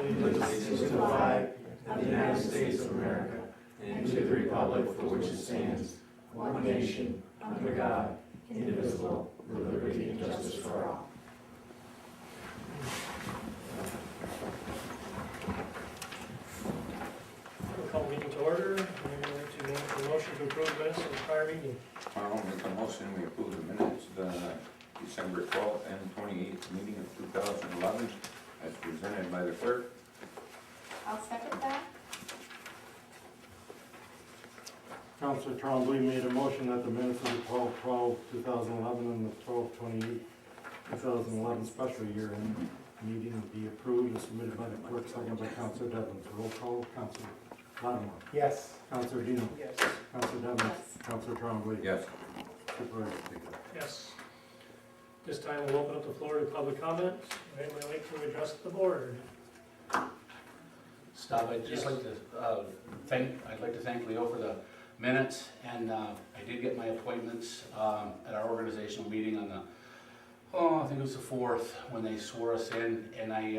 allegiance to the flag of the United States of America and to the republic for which it stands, one nation, under God, indivisible, with liberty and justice for all. We'll call the meeting to order. I'm going to make the motion to approve the minutes of the prior meeting. I'll make a motion, we approve the minutes, the December 12th and 28th meeting of 2011 as presented by the clerk. I'll second that. Councilor Trombley made a motion that the minutes of the 12/12/2011 and the 12/28/2011 special year-end meeting be approved and submitted by the clerk, second by Councilor Devlin. Roll call, Councilor Lattimore. Yes. Councilor Dino. Yes. Councilor Devlin. Yes. Councilor Trombley. Yes. Supervisor Stichels. Yes. This time we'll open up the floor to public comment. Anybody like to address the board? Stop, I'd just like to I'd like to thank Leo for the minutes, and I did get my appointments at our organizational meeting on the, I think it was the 4th, when they swore us in, and I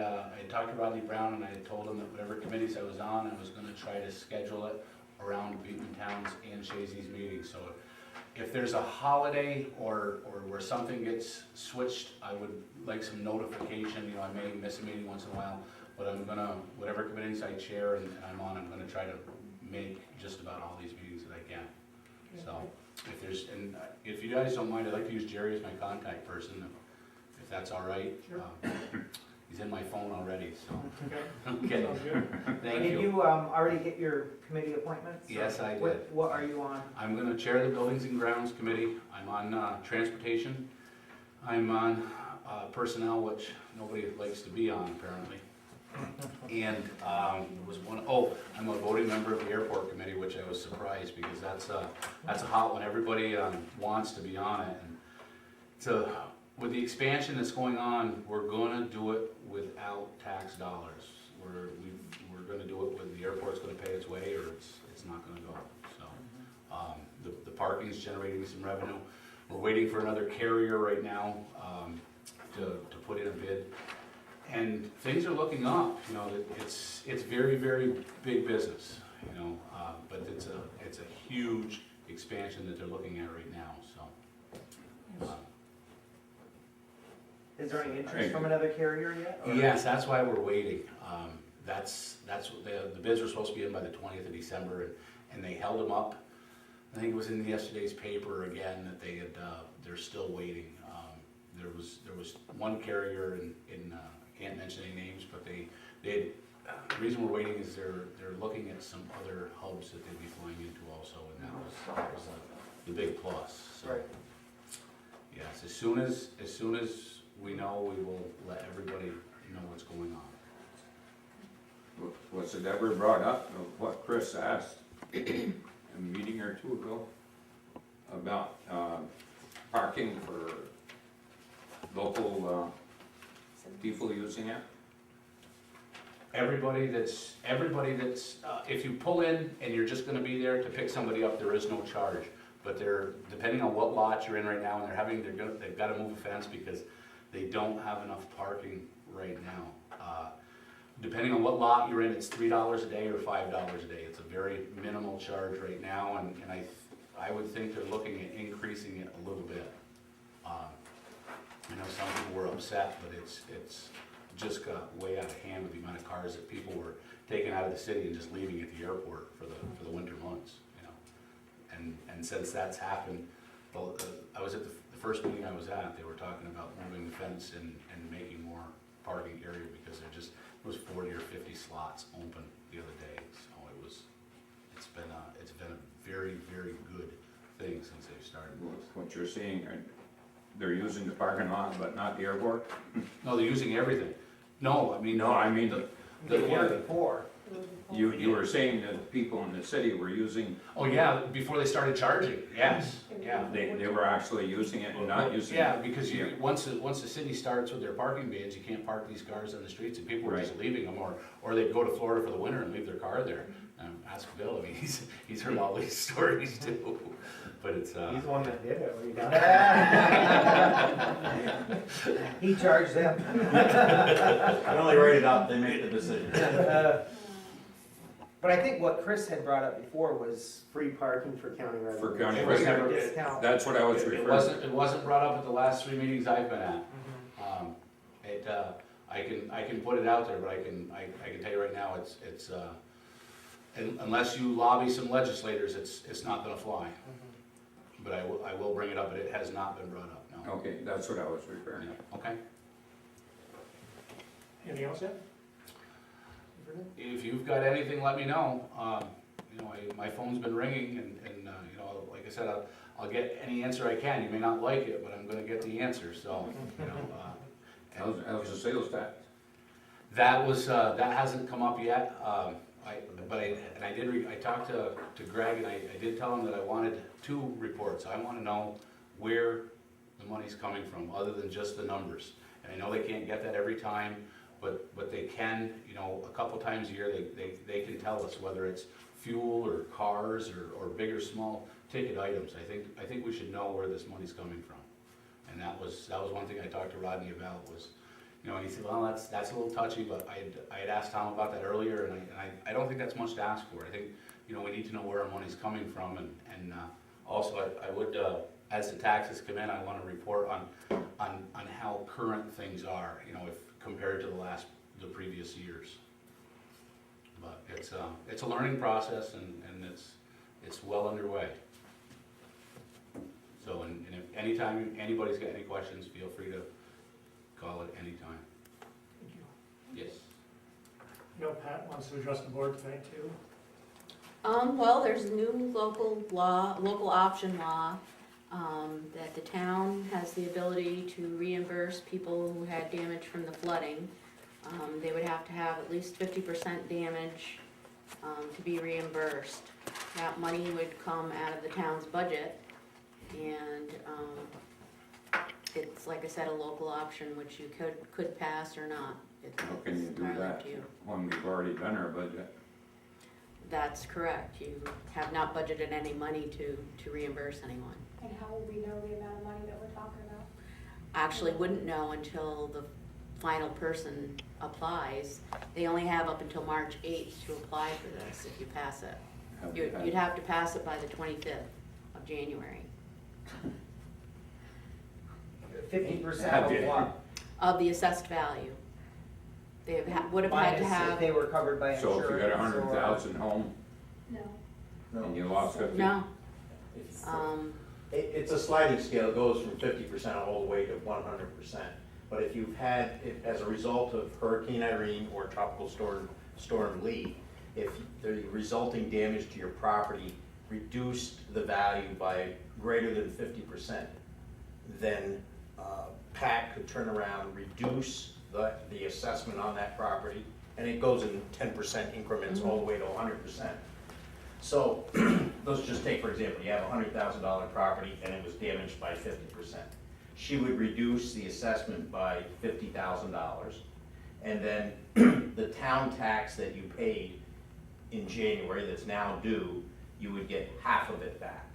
talked to Rodney Brown, and I had told him that whatever committees I was on, I was gonna try to schedule it around Beaton Towns and Chazy's meeting. So if there's a holiday or where something gets switched, I would like some notification. You know, I may miss a meeting once in a while, but I'm gonna, whatever committees I chair and I'm on, I'm gonna try to make just about all these meetings that I can. So if there's, and if you guys don't mind, I'd like to use Jerry as my contact person, if that's all right. Sure. He's in my phone already, so. Okay. Okay, Sounds good. thank Did you. you already get your committee appointments? Yes, I did. What are you on? I'm gonna chair the Buildings and Grounds Committee. I'm on transportation. I'm on personnel, which nobody likes to be on apparently. And there was one, I'm a voting member of the airport committee, which I was surprised because that's a hot one. Everybody wants to be on it. And so with the expansion that's going on, we're gonna do it without tax dollars. We're gonna do it with the airport's gonna pay its way, or it's not gonna go. So the parking is generating some revenue. We're waiting for another carrier right now to put in a bid. And things are looking up, you know, it's very, very big business, you know, but it's a huge expansion that they're looking at right now, so. Is there any interest from another carrier yet? or- Yes, that's why we're waiting. That's what the bids were supposed to be in by the 20th of December, and they held them up. I think it was in yesterday's paper again that they're still waiting. There was one carrier in I can't mention any names, but the reason we're waiting is they're looking at some other hubs that they'd be flying into also, and that was the big plus. So, Right. yes, as soon as we know, we will let everybody know what's going on. Was it ever brought up of what Chris asked a meeting or two ago about parking for local people using it? Everybody that's, if you pull in and you're just gonna be there to pick somebody up, there is no charge. But depending on what lot you're in right now, and they've gotta move a fence because they don't have enough parking right now. Depending on what lot you're in, it's $3 a day or $5 a day. It's a very minimal charge right now, and I would think they're looking at increasing it a little bit. I know some people were upset, but it's just got way out of hand with the amount of cars that people were taking out of the city and just leaving at the airport for the winter months, you know. And since that's happened, well, I was at the first meeting I was at, they were talking about moving the fence and making more parking area because there was 40 or 50 slots open the other day. So it's been a very, very good thing since they've started this. What you're seeing, they're using the parking lot but not the airport? No, they're using everything. No, I mean. No, I mean, They were before. you were saying that people in the city were using, Oh, yeah, before they started charging, yes, yeah. they were actually using it and not using it? Yeah, because once the city starts with their parking bans, you can't park these cars on the streets, and people were just leaving them, or they'd go to Florida for the winter and leave their car there. ask Bill, I mean, he's heard all these stories too, but it's, He's the one that did it, what you got? He charged them. I only write it up, they make the decision. But I think what Chris had brought up before was Free parking for county residents. For county it was never a residents. discount. That's what I was it referring to. wasn't brought up at the last 3 meetings I've been at. Mhm. I can put it out there, but I can tell you right now, it's, unless you lobby some legislators, it's not gonna fly. But I will bring it up, but it has not been brought up, no. Okay, that's what I was referring to. Okay? Anything else, Ed? If you've got anything, let me know. You know, my phone's been ringing and, you know, like I said, I'll get any answer I can. You may not like it, but I'm gonna get the answer, so, you know. How's the sales tax? That was, that hasn't come up yet. I talked to Greg and I did tell him that I wanted 2 reports. I wanna know where the money's coming from, other than just the numbers. And I know they can't get that every time, but they can, you know, a couple times a year, they can tell us whether it's fuel or cars or big or small ticket items. I think we should know where this money's coming from. And that was one thing I talked to Rodney about was, you know, and he said, well, that's a little touchy, but I had asked Tom about that earlier, and I don't think that's much to ask for. I think, you know, we need to know where our money's coming from, and also I would, as the taxes come in, I want to report on how current things are, you know, if compared to the previous years. But it's a learning process, and it's well underway. So, and if anytime anybody's got any questions, feel free to call at any time. Thank you. Yes. You know, Pat wants to address the board tonight too. Well, there's a new local option law, that the town has the ability to reimburse people who had damage from the flooding. They would have to have at least 50% damage, to be reimbursed. That money would come out of the town's budget, and, it's, like I said, a local option, which you could pass or not. How can you do entirely up that to you. when we've already done our budget? That's correct. You have not budgeted any money to reimburse anyone. And how will we know the amount of money that we're talking about? Actually wouldn't know until the final person applies. They only have up until March 8th to apply for this if you pass it. You'd have to pass it by the 25th of January. 50% of what? Of the assessed value. They would have had to Minus if have, they were covered by So insurance if you got or- 100,000 home No. and you lost 50? no, It's- it's It's a sliding scale, it goes from 50% all the way to 100%. But if you've had, as a result of Hurricane Irene or Tropical Storm Lee, if the resulting damage to your property reduced the value by greater than 50%, then Pat could turn around, reduce the assessment on that property, and it goes in 10% increments all the way to 100%. So, let's just take, for example, you have a $100,000 property and it was damaged by 50%. She would reduce the assessment by $50,000, and then the town tax that you paid in January that's now due, you would get half of it back.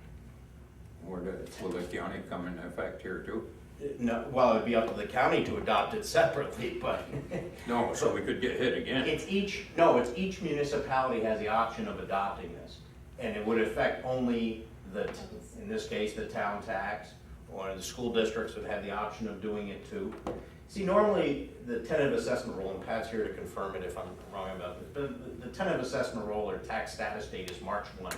Will the county come into effect here too? No, well, it'd be up to the county to adopt it separately, but No, so we could get hit again. it's each municipality has the option of adopting this. And it would affect only in this case, the town tax, or the school districts would have the option of doing it too. See, normally, the tentative assessment roll, and Pat's here to confirm it if I'm wrong about this, but the tentative assessment roll or tax status date is March 1.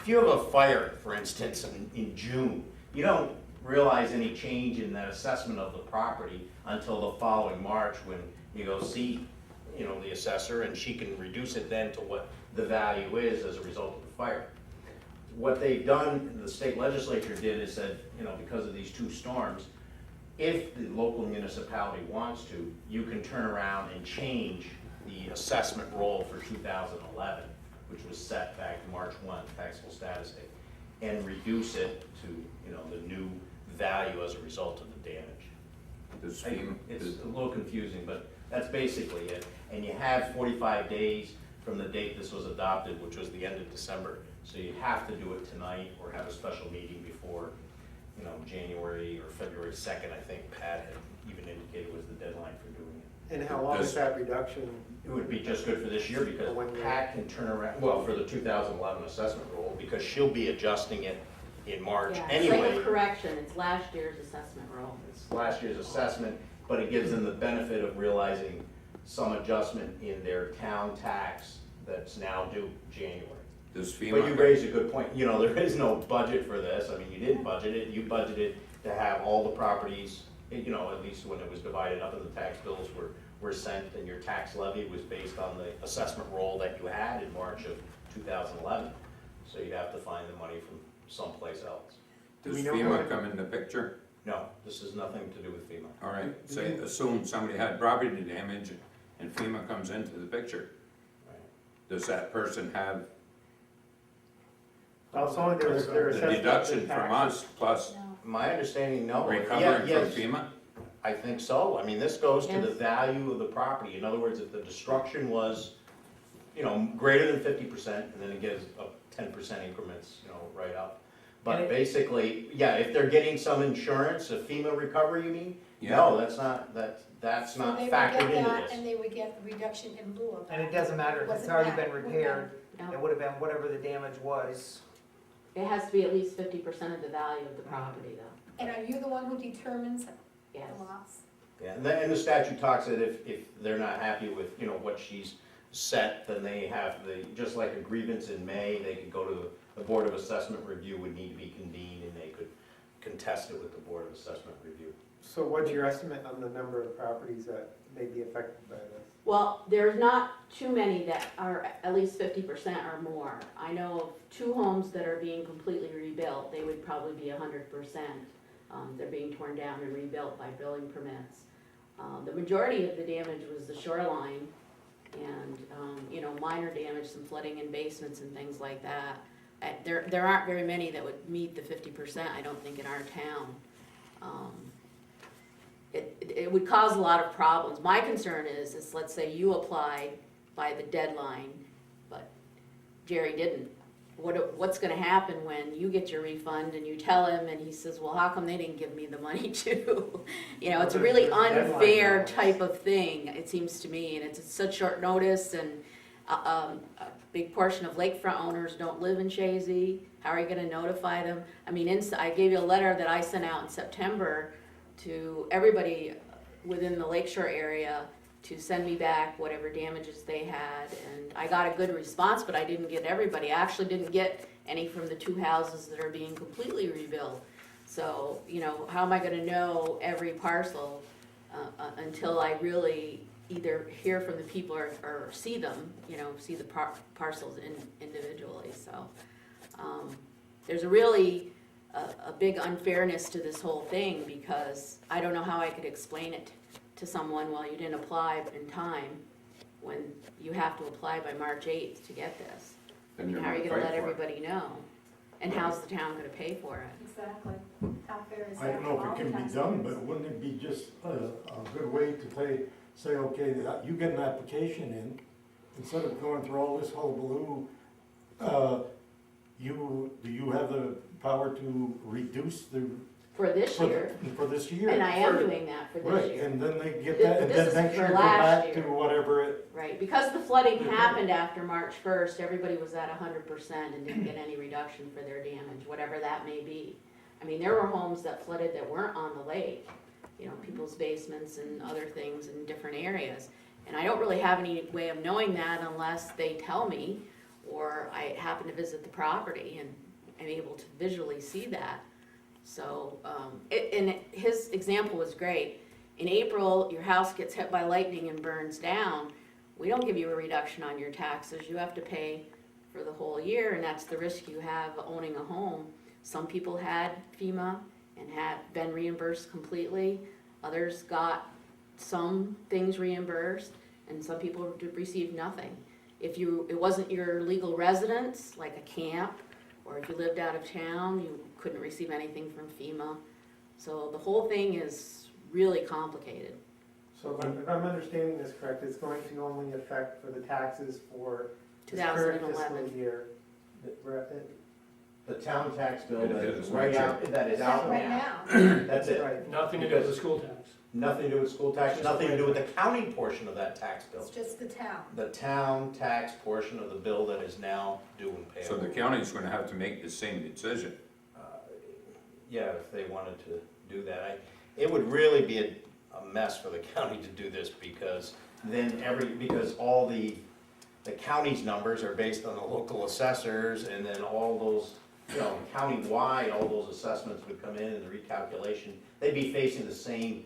If you have a fire, for instance, in June, you don't realize any change in that assessment of the property until the following March, when you go see, the assessor, and she can reduce it then to what the value is as a result of the fire. What they've done, the state legislature did, is said, because of these 2 storms, if the local municipality wants to, you can turn around and change the assessment roll for 2011, which was set back to March 1, taxable status date, and reduce it to, the new value as a result of the damage. This scheme It's a little confusing, but that's basically it. And you have 45 days from the date this was adopted, which was the end of December. So you have to do it tonight or have a special meeting before, January or February 2nd, I think Pat had even indicated was the deadline for doing it. And how long is that reduction? It would be just good for this year because For 1 year. Pat can turn around, well, for the 2011 assessment roll, because she'll be adjusting it in March Yeah, it's like anyway. a correction, it's last year's assessment roll. It's last year's assessment, but it gives them the benefit of realizing some adjustment in their town tax that's now due January. Does But you FEMA, raise a good point, there is no budget for this, I mean, you didn't budget it, you budgeted to have all the properties, at least when it was divided up and the tax bills were sent, and your tax levy was based on the assessment roll that you had in March of 2011. So you'd have to find the money from someplace else. does we know FEMA what- come in the picture? No, this has nothing to do with FEMA. All right, say, assume somebody had property damage and FEMA comes into the picture. Right. Does that person have Also, their a assessment deduction and from taxes. us plus No. My understanding, no. recovering from Yes. FEMA? I think so. I mean, this goes to the Yes. value of the property. In other words, if the destruction was, greater than 50%, and then it gives up 10% increments, right up. And But it- basically, yeah, if they're getting some insurance, a FEMA recovery, you mean? Yeah. No, that's not So not they would factored get into that, this. and they would get the reduction in lieu of that. And it doesn't matter, if it's Wasn't already that been what repaired, No. it would have been whatever the damage was. It has to be at least 50% of the value of the property though. And are you the one who determines Yes. the loss? Yeah, and the statute talks that if they're not happy with, what she's set, then they have just like a grievance in May, they could go to the Board of Assessment Review would need to be convened, and they could contest it with the Board of Assessment Review. So what's your estimate on the number of properties that may be affected by this? Well, there's not too many that are at least 50% or more. I know of 2 homes that are being completely rebuilt, they would probably be 100%. They're being torn down and rebuilt by building permits. The majority of the damage was the shoreline and, minor damage, some flooding in basements and things like that. There aren't very many that would meet the 50%, I don't think, in our town. It would cause a lot of problems. My concern is let's say you applied by the deadline, but Jerry didn't. What's gonna happen when you get your refund and you tell him and he says, well, how come they didn't give me the money too? It's a really There's a deadline unfair now. type of thing, it seems to me, and it's such short notice, and a big portion of lakefront owners don't live in Chazy. How are you gonna notify them? I mean, I gave you a letter that I sent out in September to everybody within the lakeshore area to send me back whatever damages they had, and I got a good response, but I didn't get everybody. I actually didn't get any from the 2 houses that are being completely rebuilt. So, how am I gonna know every parcel until I really either hear from the people or see them, see the parcels individually, so. There's a really a big unfairness to this whole thing, because I don't know how I could explain it to someone, well, you didn't apply in time, when you have to apply by March 8th to get this. I Then mean, you're how are you gonna gonna fight let for it. everybody know? And how's the town gonna pay for it? Exactly. How fair is that? I don't know for if all it can the be taxpayers? done, but wouldn't it be just a good way to say, okay, you get an application in, instead of going through all this hullabaloo, do you have the power to reduce For this year, for this year? and I am doing that for this Right, year. and then they get This- that, and this then is next for year go last back to year. whatever it, Right, because the flooding happened after March 1st, everybody was at 100% and didn't get any reduction for their damage, whatever that may be. I mean, there were homes that flooded that weren't on the lake, people's basements and other things in different areas. And I don't really have any way of knowing that unless they tell me, or I happen to visit the property and am able to visually see that. So, and his example was great. In April, your house gets hit by lightning and burns down. We don't give you a reduction on your taxes. You have to pay for the whole year, and that's the risk you have owning a home. Some people had FEMA and had been reimbursed completely. Others got some things reimbursed, and some people received nothing. If it wasn't your legal residence, like a camp, or if you lived out of town, you couldn't receive anything from FEMA. So the whole thing is really complicated. So if I'm understanding this correct, it's going to only affect for the taxes for this current fiscal 2011. year. The town tax bill It that is is right out, that is out Right now, now, that's it. Right, Nothing to do with the school tax. Nothing to do with school tax, nothing to do with the county portion of that tax bill. it's just the town. The town tax portion of the bill that is now due and So payable. the county's gonna have to make the same decision. Yeah, if they wanted to do that. It would really be a mess for the county to do this because then because all the county's numbers are based on the local assessors and then all those, you know, county-wide, all those assessments would come in and the recalculation. They'd be facing the same,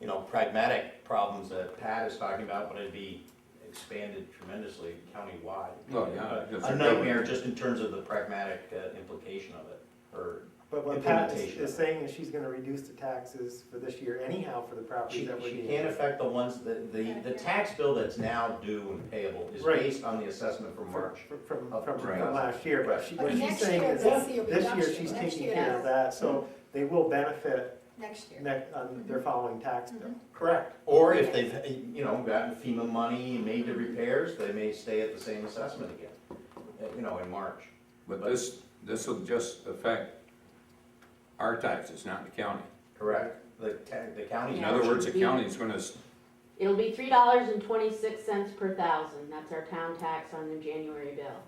you know, pragmatic problems that Pat is talking about, but it'd be expanded tremendously county-wide. Well, yeah, because A they're nightmare just in terms of the pragmatic implication of it, or but what Pat implementation. is saying is she's gonna reduce the taxes for this year anyhow for the properties She that we're dealing can't with. affect the ones that, the tax bill that's now due and payable is Right. based on the assessment from March. From Right. last year, but Right. what But she's next saying year, is, we'll see a this year, reduction. she's Next taking year, care of that, so they will benefit Next year. on their following tax bill. Correct. Or if they've, you know, gotten FEMA money and made the repairs, they may stay at the same assessment again, you know, in March. But this will just affect our taxes, not the county. Correct? The county's. In other words, the Yeah. county's gonna, It'll be $3.26 per thousand, that's our town tax on the January bill.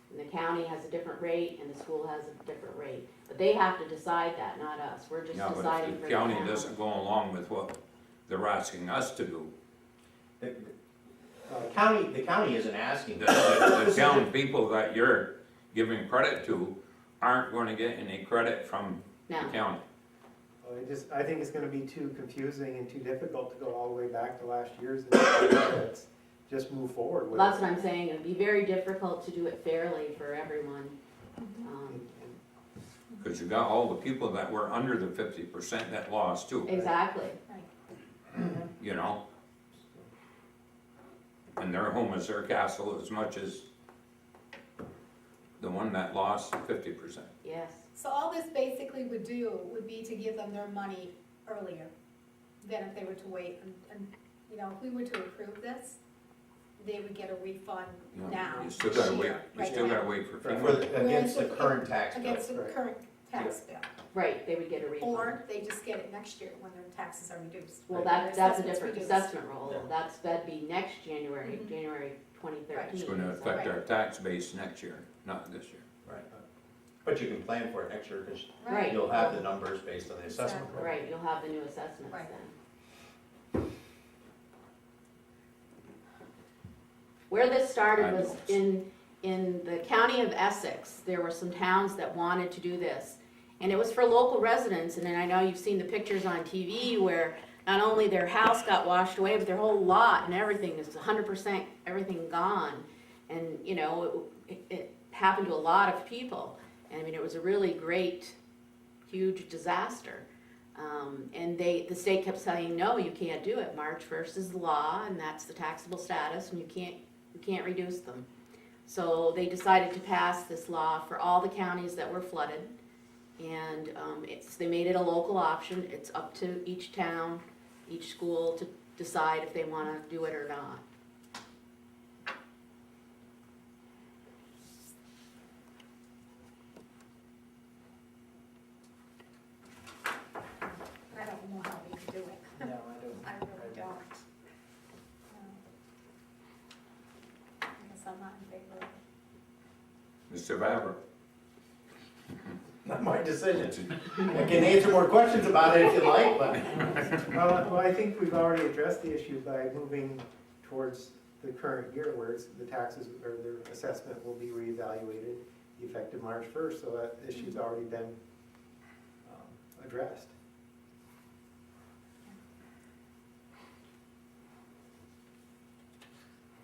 And the county has a different rate and the school has a different rate, but they have to decide that, not us, we're just yeah, but deciding if for the the county town. doesn't go along with what they're asking us to do, The county isn't asking. the town people that you're giving credit to aren't gonna get any credit from the No, county. Well, I think it's gonna be too confusing and too difficult to go all the way back to last year's. Let's just move forward with it. that's what I'm saying, it'd be very difficult to do it fairly for everyone. Cause you got all the people that were under the 50% that lost too, Exactly, you know? And their home is their castle as much as the one that lost 50%. yes. So all this basically would do would be to give them their money earlier than if they were to wait. And, you know, if we were to approve this, they would get a refund You know, now, You still this gotta wait, year, you right still now, gotta wait for For FEMA. against the current tax bill. against the Right. current tax bill. Right, they would get a refund. Or they just get it next year when their taxes are reduced. Well, Their that's a assessment's different reduced. assessment roll, Yeah. that'd be next January, Mhm. January 2013. It's gonna affect our tax base next year, not this year. Right. But you can plan for it next year because Right. you'll have the numbers based on the assessment. Exactly. Right, you'll have the new assessments Right. then. Where this started was in the county of Essex, there were some towns that wanted to do this. And it was for local residents, and then I know you've seen the pictures on TV where not only their house got washed away, but their whole lot and everything is 100%, everything gone. And, you know, it happened to a lot of people. And I mean, it was a really great, huge disaster. And the state kept saying, no, you can't do it. March 1st is the law, and that's the taxable status, and you can't reduce them. So they decided to pass this law for all the counties that were flooded. And they made it a local option. It's up to each town, each school to decide if they want to do it or not. I don't know how we could do it. No, I don't. I really don't. No. I guess I'm not in favor of it. Mr. Vavra? Not my decision. I can answer more questions about it if you like, but. Well, I think we've already addressed the issue by moving towards the current year where the taxes or the assessment will be reevaluated effective March 1st, so that issue's already been addressed.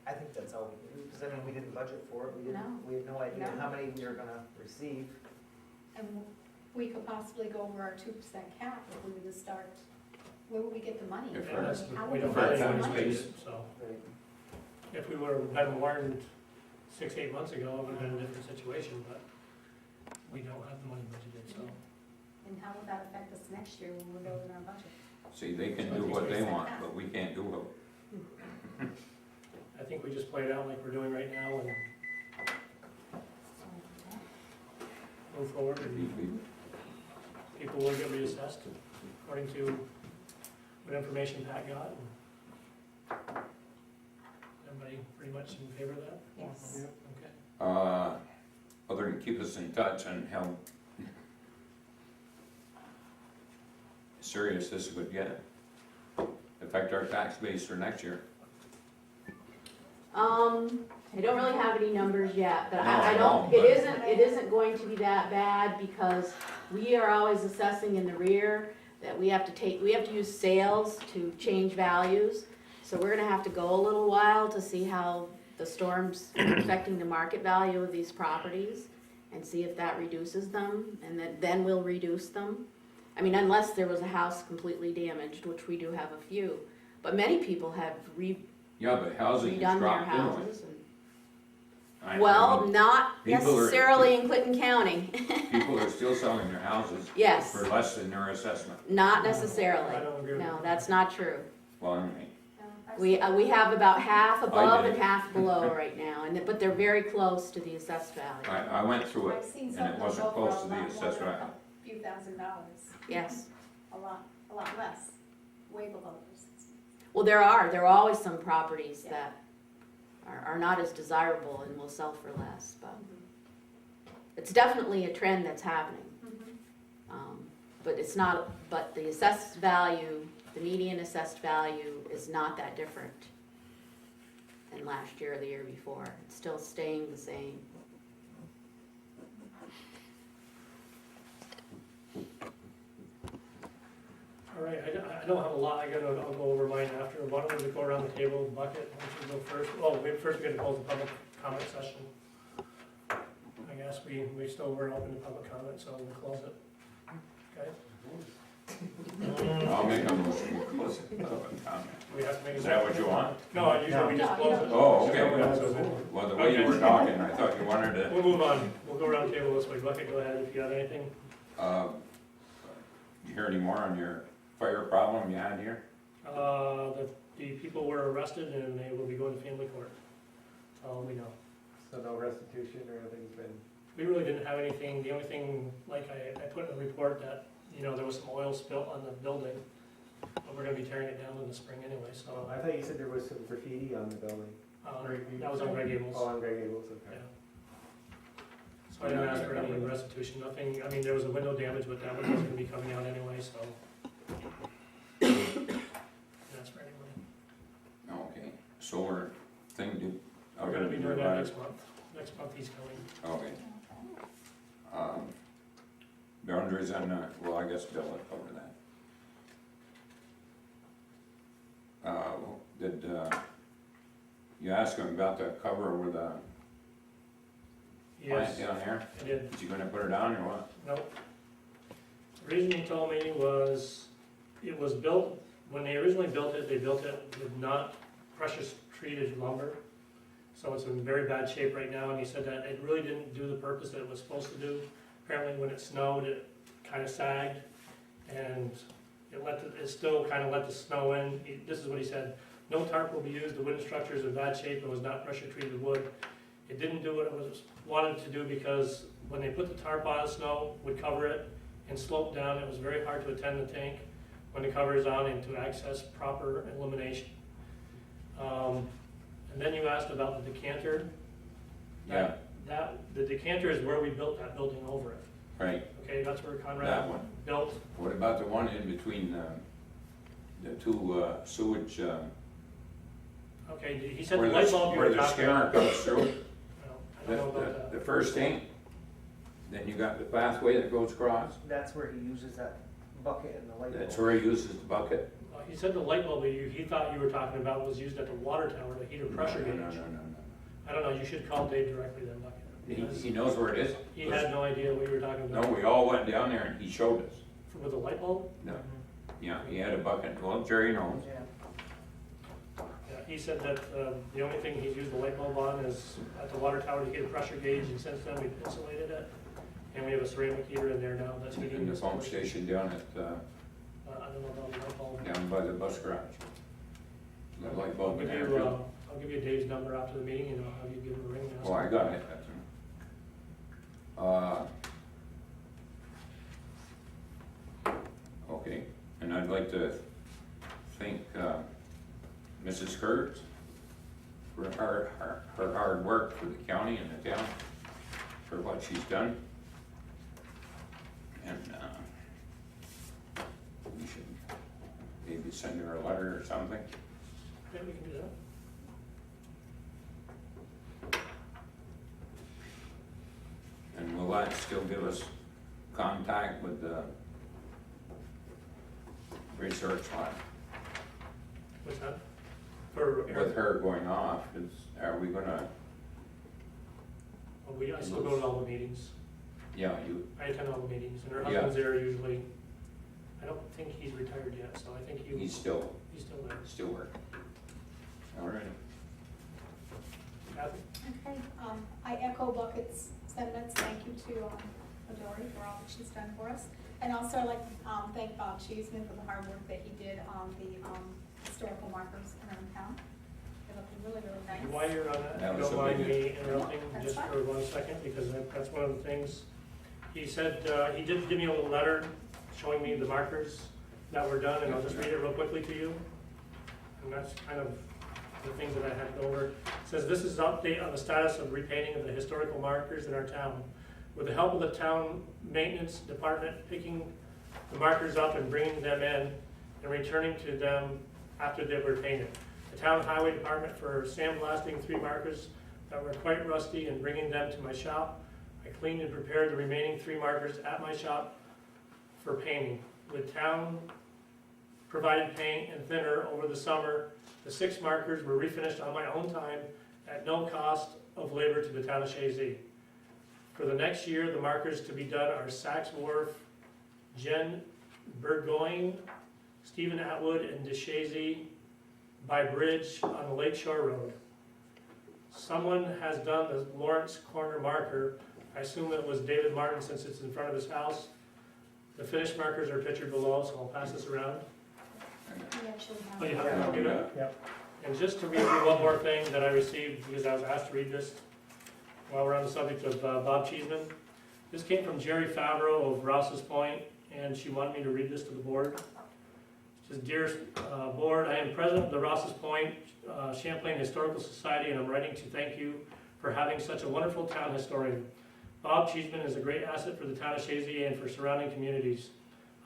I think that's all we do, because I mean, we didn't budget for it, No. we had no idea No. how many we were gonna receive. And we could possibly go over our 2% cap if we were to start, where would we get the money? If And that's, How we would don't we have get the any money? space, so Right. if we would have been warned 6-8 months ago, it would have been a different situation, but we don't have the money budgeted, so. And how would that affect us next year when we're building our budget? See, they can do what they want, but we can't do what, I think we just play it out like we're doing right now and move forward, and people will get reassessed according to what information Pat got. And everybody pretty much in favor of that? Yes. Okay. other than keep us in touch and how serious this would get, affect our tax base for next year. I don't really have any numbers yet, but No, I I don't, don't, it isn't going to be that bad because we are always assessing in the rear that we have to use sales to change values. So we're gonna have to go a little while to see how the storm's affecting the market value of these properties and see if that reduces them, and then we'll reduce them. I mean, unless there was a house completely damaged, which we do have a few, but many people have Yeah, but housing has redone their dropped anyway. houses. I Well, mean, not people are- necessarily in Clinton County. people are still selling their houses Yes, for less than their assessment. not I necessarily. don't agree with No, that. that's not true. Well, I mean, We have about half above did. and half below right now, but they're very close to the assessed value. I went through I've it, seen and some it that wasn't go for close a to the lot more assessed than a value. few $1,000s, Yes. a lot less, way below those. Well, there are always some properties that are not as desirable and will sell for less, but it's definitely a trend that's happening. But it's not, but the assessed value, the median assessed value is not that different than last year or the year before. It's still staying the same. All right, I don't have a lot, I'll go over mine after. Why don't we go around the table, bucket, why don't you go first? Oh, first we gotta close the public comment session. I guess we still weren't open to public comment, so we'll close it. Okay? I'll make a motion to close the public comment. We have to make a. Is that what you want? No, usually we just No, close you it. Oh, okay. So Well, the way you were talking, I thought you wanted to, we'll move on, we'll go around the table this way. Bucket, go ahead if you got anything. you hear any more on your fire problem you had here? The people were arrested and they will be going to family court. That's all we know. So no restitution or anything's been, We really didn't have anything, the only thing, like I put in the report that, there was some oil spilt on the building, but we're gonna be tearing it down in the spring anyway, so, I thought you said there was some graffiti on the building. that was on Greg Gables. Oh, on Greg Gables, okay. Yeah. So I didn't ask for any restitution, nothing, there was a window damage, but that one was gonna be coming out anyway, so. That's for anybody. Okay, solar thing, We're gonna be doing that next month. Next month he's coming. Okay. Boundaries on, well, I guess Bill will cover that. Did, you ask him about the cover with the plant Yes, down there? I did. Is he gonna put it on or what? Nope. The reason he told me was, it was built, when they originally built it, they built it with not pressure treated lumber. So it's in very bad shape right now, and he said that it really didn't do the purpose that it was supposed to do. Apparently when it snowed, it kind of sagged, and it still kind of let the snow in. This is what he said: no tarp will be used, the wooden structure is in bad shape, it was not pressure treated wood. It didn't do what it was wanted to do because when they put the tarp on, snow would cover it and slope down. It was very hard to attend the tank when the cover is on and to access proper illumination. And then you asked about the decanter. Yeah, The decanter is where we built that building over it. right, Okay, that's where that Conrad one. built. What about the one in between, the two, sewage, Okay, he said the where light bulb you where were the talking skimmer about. comes through? I don't know about that. The first tank, then you got the pathway that goes across, That's where he uses that bucket and the light bulb. that's where he uses the bucket. He said the light bulb he thought you were talking about was used at the water tower to heat a pressure gauge. No. I don't know, you should call Dave directly then, Bucket. because He knows where it is? He had no idea what you were talking No, about. we all went down there and he showed us. With the light bulb? No, yeah, he had a bucket, well, Jerry knows. Yeah. Yeah, he said that the only thing he's used the light bulb on is at the water tower to get a pressure gauge, and since then we've insulated it. And we have a ceramic heater in there now that's heating. In the pump station down at, I don't know about the light bulb. down by the bus garage. The light I'll bulb in give there you, too. I'll give you Dave's number after the meeting, and I'll have you give him a ring. and ask Oh, I him. got it, that's okay, and I'd like to thank, Mrs. Kurtz for her hard work for the county and the town, for what she's done. And, we should maybe send her a letter or something. Yeah, we can do that. And will that still give us contact with the research lab? What's that? For With Eric, her going off, are we gonna, I still go to all the meetings. yeah, you, I attend all the meetings, and her Yeah. husband's there usually. I don't think he's retired yet, so I think he's he's still still there. working. All right. Kathy? Okay, I echo Bucket's sentiments, thank you to Dory for all that she's done for us. And also I'd like to thank Bob Cheeseman for the hard work that he did on the historical markers around town. They look really, really nice. While you're on that, That if you was don't a mind big- me interrupting That's just fine. for 1 second, because that's one of the things. He said, he did give me a little letter showing me the markers that were done, and I'll just read it real quickly to you. And that's kind of the things that I had to go over. It says, this is an update on the status of repainting of the historical markers in our town. With the help of the town maintenance department picking the markers up and bringing them in and returning to them after they were painted. The town highway department for sandblasting 3 markers that were quite rusty and bringing them to my shop. I cleaned and prepared the remaining 3 markers at my shop for painting. With town provided paint and thinner over the summer, the 6 markers were refinished on my own time at no cost of labor to the town of Chazy. For the next year, the markers to be done are Saks Wharf, Jen Burgoyne, Stephen Atwood, and DeShazy by Bridge on the Lake Shore Road. Someone has done the Lawrence Corner marker. I assume it was David Martin since it's in front of his house. The finished markers are pictured below, so I'll pass this around. We actually Oh, you have. have to do that? And just to read you one more thing that I received, because I was asked to read this while we're on the subject of Bob Cheeseman. This came from Jerry Favreau of Rouse's Point, and she wanted me to read this to the board. It says, dear board, I am president of the Rouse's Point Champlain Historical Society, and I'm writing to thank you for having such a wonderful town historian. Bob Cheeseman is a great asset for the town of Chazy and for surrounding communities.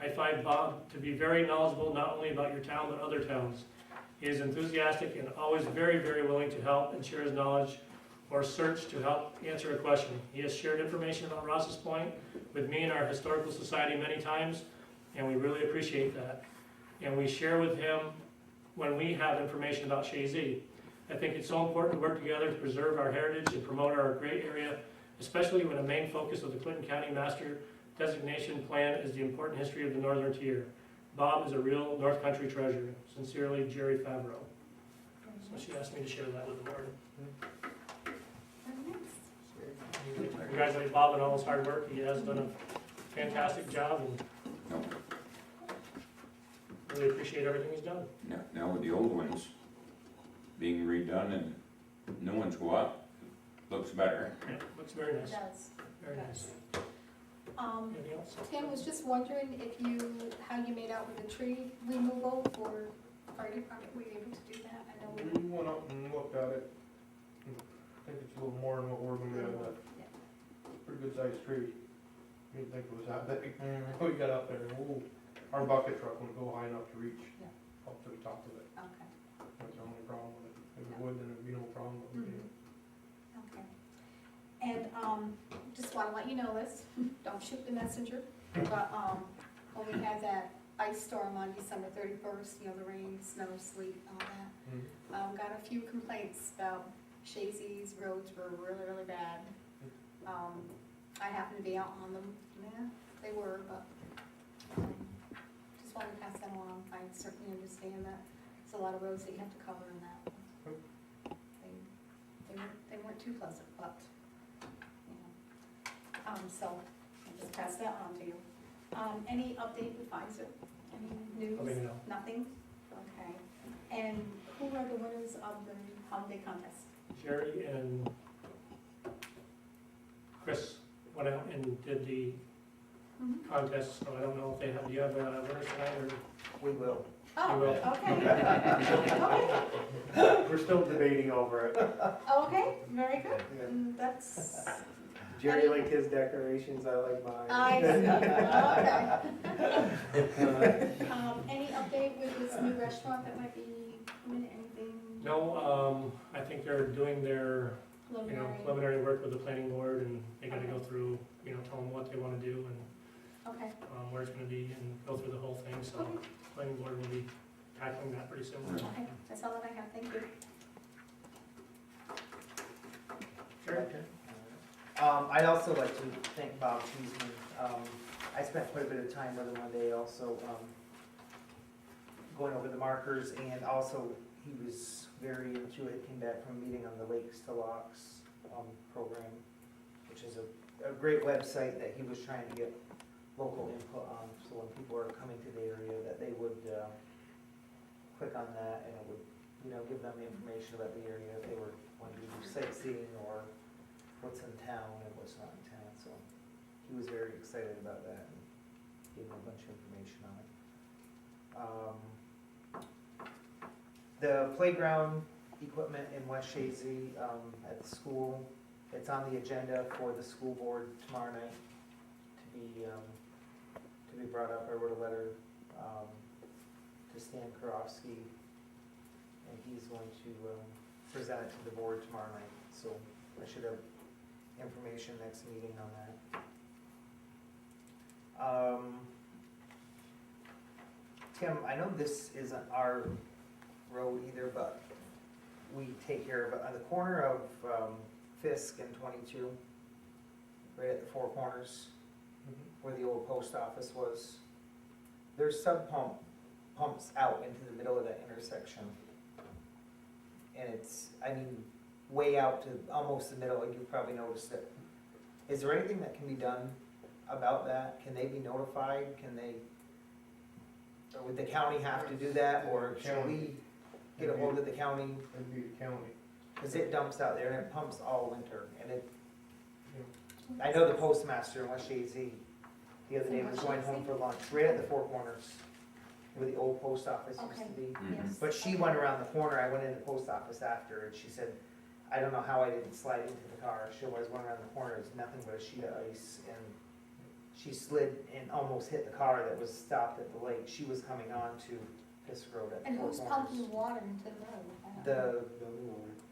I find Bob to be very knowledgeable not only about your town but other towns. He is enthusiastic and always very, very willing to help and share his knowledge or search to help answer a question. He has shared information about Rouse's Point with me and our historical society many times, and we really appreciate that. And we share with him when we have information about Chazy. I think it's so important to work together to preserve our heritage and promote our great area, especially when a main focus of the Clinton County Master Designation Plan is the important history of the Northern Tier. Bob is a real North Country treasure. Sincerely, Jerry Favreau. So she asked me to share that with the board. Very nice. Congratulate Bob on all his hard work. He has done a fantastic job, and No, really appreciate everything he's done. now with the old ones being redone and new ones go up, looks better. Yeah, looks very It nice, does. very nice. Anything else? Tim was just wondering if how you made out with the tree removal for fire department, were you able to do that? I know we. We went up and looked at it. I think it's a little more than what we're gonna do, but pretty good sized tree. Didn't think it was that big. We got up there, and our bucket truck wouldn't go high enough to reach Yeah. up to the top of it. Okay. That's the only problem with it. If it would, then it'd be no problem, but we didn't. Okay. And, just wanna let you know this, don't shoot the messenger, but, when we had that ice storm on December 31st, the rain, snow, sleet, all that, got a few complaints about Chazy's roads were really, really bad. I happened to be out on them, they were, but, just wanted to pass that along. I certainly understand that it's a lot of roads that you have to cover in that. They weren't too pleasant, but, so, I'll just pass that on to you. Any update with Pfizer? Any news? Let me know. Nothing? Okay. And who are the winners of the holiday contest? Jerry and Chris went out and did the Mhm. contest, so I don't know if they have, do you have a winner tonight or? We will. Oh, You will. okay. Okay, We're still debating over it. okay, very good. Yeah. That's, Jerry liked his decorations, I like mine. I see, okay. Any update with this new restaurant that might be coming, anything No, I think they're doing their, preliminary? preliminary work with the planning board, and they gotta go through, tell them what they wanna do and, Okay, where it's gonna be, and go through the whole thing, so okay, planning board will be tackling that pretty soon. okay, that's all that I have, thank you. Sure. I'd also like to thank Bob Cheeseman. I spent quite a bit of time with him one day also, going over the markers, and also he was very into it, came back from a meeting on the Lakes to Locks, program, which is a great website that he was trying to get local input on, so when people are coming to the area, that they would, click on that, and it would, give them the information about the area, if they were wanting to do sightseeing, or what's in town and what's not in town, so he was very excited about that, and gave me a bunch of information on it. The playground equipment in West Chazy, at the school, it's on the agenda for the school board tomorrow night to be brought up. I wrote a letter, to Stan Karofsky, and he's going to, present it to the board tomorrow night, so I should have information next meeting on that. Tim, I know this isn't our road either, but we take care of it on the corner of Fisk and 22, right at the four corners where the old post office was. There's pumps out into the middle of that intersection. And it's, way out to almost the middle, you've probably noticed it. Is there anything that can be done about that? Can they be notified? Or would the county have to do that, or should we get a hold of the county? It'd be the county. Cause it dumps out there and it pumps all winter, and I know the postmaster in West Chazy, the other day was going home for lunch, right at the four corners, where the old post office used to be. Yes. But she went around the corner, I went in the post office after, and she said, I don't know how I didn't slide into the car. She was went around the corner, it was nothing but a sheet of ice, and she slid and almost hit the car that was stopped at the lake. She was coming on to this road at And the four who's corners. pumping water into the road? I don't know.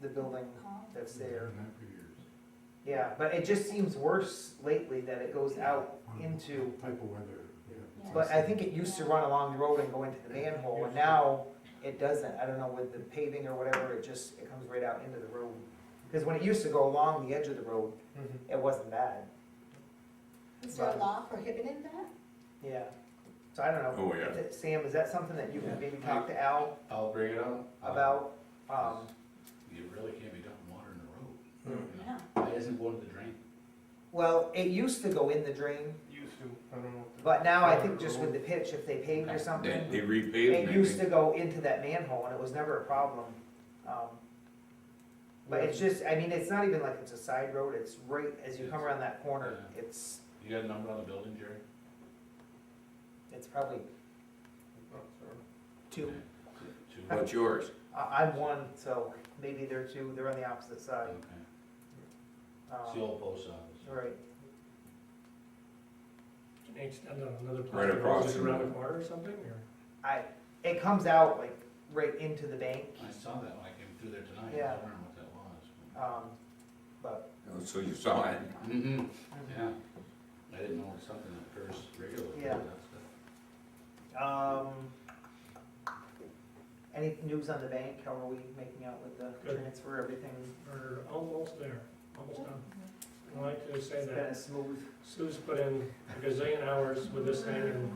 The building Oh. that's there. Yeah, but it just seems worse lately that it goes out into, Type of weather, Yeah. but I think it used to run along the road and go into the manhole, and now it doesn't. I don't know, with the paving or whatever, it comes right out into the road. Because when it used to go along the edge of the road, it wasn't bad. Is there a law prohibiting that? Yeah. So I don't know. Oh, yeah. Sam, is that something that you can maybe talk to Al I'll bring it up. about? You really can't be dumping water in the road. Yeah. Why isn't going to the drain? Well, it used to go in the drain, Used to, I don't know. but now I think just with the pitch, if they paved or something, They it repaved used maybe. to go into that manhole and it was never a problem. But it's just, it's not even like it's a side road, it's right as you come around that corner, Yeah. it's You got a number on the building, Jerry? probably two. Okay. Two. What's yours? I'm one, so maybe they're two, they're on the opposite side. Okay. It's the old post office. Right, Can they extend another Right place, across just from around the- the corner or something, or? it comes out like right into the bank, I saw that when I came through there tonight. Yeah. I was wondering what that was. but, Oh, so you saw it? Mm-hmm, yeah. I didn't know it's something that occurs regularly. Yeah. That's any news on the bank? How are we making out with the Good. transfer, everything? We're almost there, almost done. I'd like to say It's been that a smooth, Sue's put in a gazillion hours with this thing, and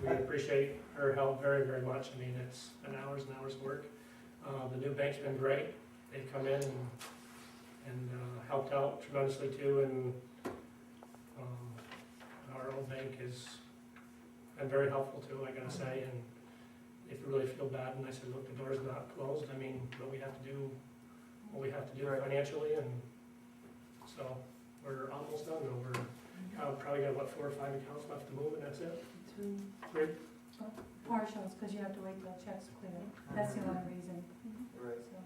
we appreciate her help very, very much. It's been hours and hours of work. The new bank's been great. They've come in and helped out tremendously too, and our old bank is and very helpful too, I gotta say, and if you really feel bad, and I said, look, the door's not closed, I mean, but we have to do what we have to do Right. financially, and so, we're almost done, though, we're, probably got, what, 4 or 5 accounts left to move, and that's it? Three? Partials, because you have to wait till checks clear. That's the only reason, Right. so.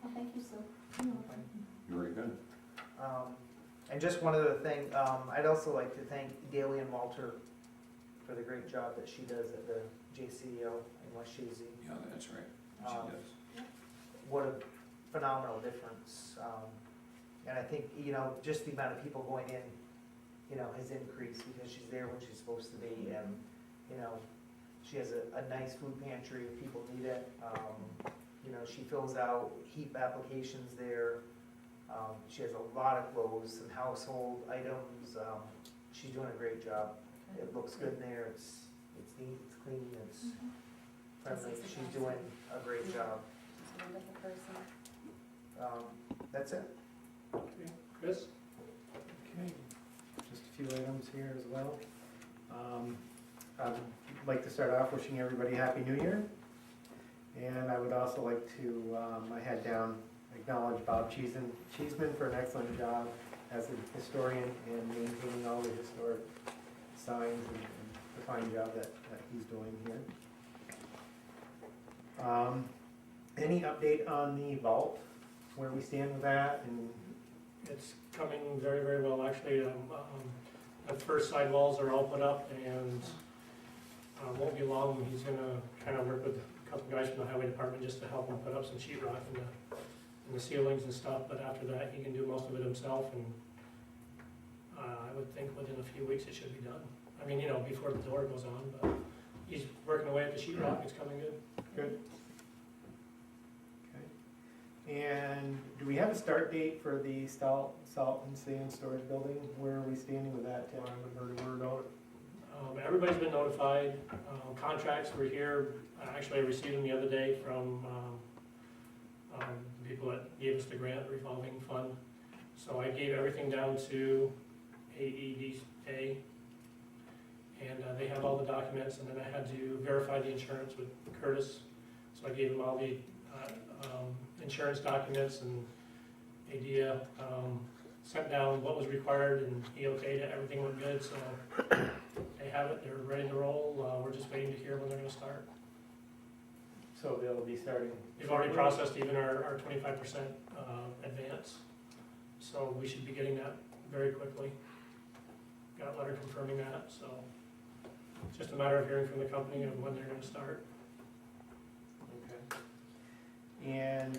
Well, thank you, Sue. Very good. And just one other thing, I'd also like to thank Daly and Walter for the great job that she does at the JCO in West Chazy. Yeah, that's right. She Um, does. What a phenomenal difference. And I think, you know, just the amount of people going in, you know, has increased because she's there when she's supposed to be. And, you know, she has a nice food pantry if people need it. You know, she fills out heap applications there. She has a lot of clothes, some household items. She's doing a great job. It looks good in there. It's neat, it's clean, it's friendly. She's doing a great job. She's a wonderful person. That's it. Okay. Chris? Okay, just a few items here as well. I'd like to start off wishing everybody Happy New Year. And I would also like to, I had down, acknowledge Bob Cheeseman for an excellent job as a historian and maintaining all the historic signs and the fine job that he's doing here. Any update on the vault, where we stand with that, and It's coming very, very well, actually. The first side walls are all put up, and won't be long, he's gonna kind of work with a couple guys from the highway department just to help him put up some sheet rock in the ceilings and stuff, but after that, he can do most of it himself, and I would think within a few weeks it should be done. I mean, you know, before the door goes on, but he's working away at the sheet rock, it's coming good. good? Okay. And do we have a start date for the salt and sand storage building? Where are we standing with that, Tim? I haven't heard a word on it. Everybody's been notified, contracts were here, actually I received them the other day from, the people that gave us the grant revolving fund. So I gave everything down to AEDA, and they have all the documents, and then I had to verify the insurance with Curtis. So I gave him all the, insurance documents, and ADEA, sent down what was required, and he okayed it, everything went good, so they have it, they're ready to roll, we're just waiting to hear when they're gonna start. So they'll be starting. We've already processed even our 25% advance, so we should be getting that very quickly. Got a letter confirming that, so it's just a matter of hearing from the company of when they're gonna start. Okay. And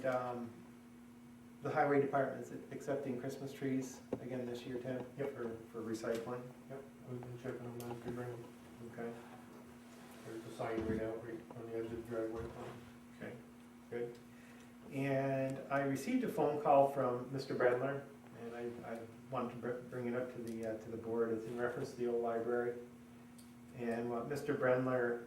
the highway department is accepting Christmas trees again this year, Tim? Yep. For recycling? Yep, we've been checking them out, we bring them. Okay. There's a sign right out right on the edge of the driveway. Okay, good. And I received a phone call from Mr. Bredler, and I wanted to bring it up to the board. It's in reference to the old library. And what Mr. Bredler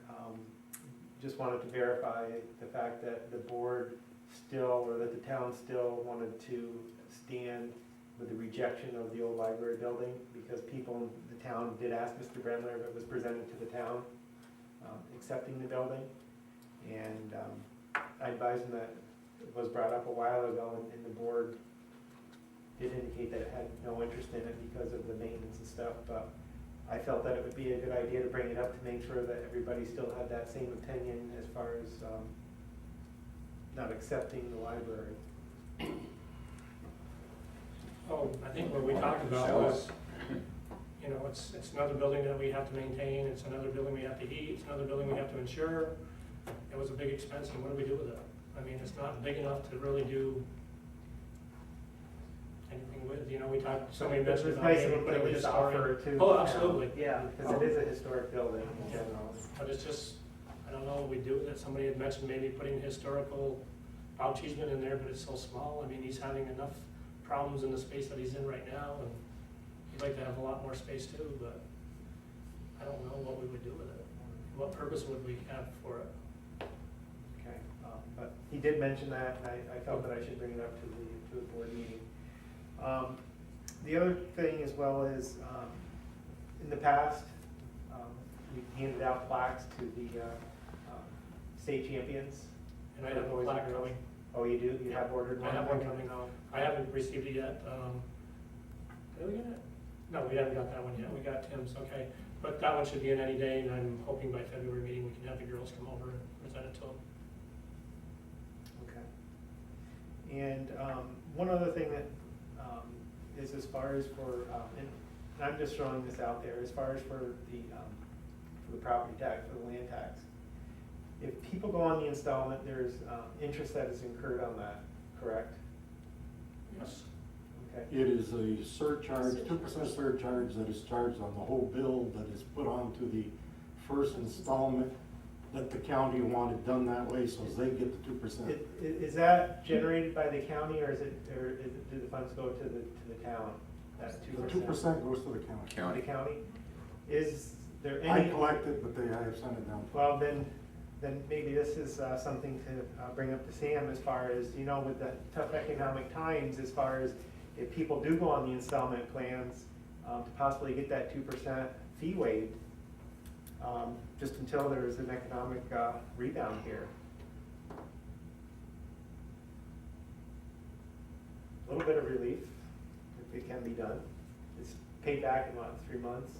just wanted to verify the fact that the board still, or that the town still wanted to stand with the rejection of the old library building, because people in the town did ask Mr. Bredler if it was presented to the town, accepting the building. And I advised him that it was brought up a while ago, and the board did indicate that it had no interest in it because of the maintenance and stuff, but I felt that it would be a good idea to bring it up to make sure that everybody still had that same opinion as far as not accepting the library. Oh, I think what we talked about was, you know, it's another building that we have to maintain, it's another building we have to heat, it's another building we have to insure. It was a big expense, and what do we do with it? I mean, it's not big enough to really do anything with, you know, we talked, somebody It's mentioned about nice maybe of them putting to a at least historian. offer to. Oh, absolutely, Yeah. Because it is a historic building in general. but it's just, I don't know what we do with it. Somebody had mentioned maybe putting historical Bob Cheeseman in there, but it's so small. I mean, he's having enough problems in the space that he's in right now, and he'd like to have a lot more space too, but I don't know what we would do with it. What purpose would we have for it? Okay, but he did mention that, and I felt that I should bring it up to the board meeting. The other thing as well is, in the past, we handed out plaques to the state champions. And I have a plaque coming. Oh, you do? You have ordered I one? have one coming out. I haven't received it yet. Did we get it? No, we haven't got that one yet. We got Tim's, okay. But that one should be in any day, and I'm hoping by February meeting, we can have the girls come over and present it to them. Okay. And one other thing that is as far as for, and I'm just throwing this out there, as far as for the property tax, for the land tax. If people go on the installment, there's interest that is incurred on that, correct? Yes. Okay. It is a surcharge, 2% surcharge that is charged on the whole bill that is put onto the first installment that the county wanted done that way, so they get the 2%. Is that generated by the county, or do the funds go to the town? That's The 2%. 2% goes to the county. To the county? Is there I any? collect it, but I have sent it down. Well, then maybe this is something to bring up to Sam as far as, you know, with the tough economic times, as far as if people do go on the installment plans, to possibly get that 2% fee waived, just until there is an economic rebound here. A little bit of relief, if it can be done. It's paid back in what, 3 months?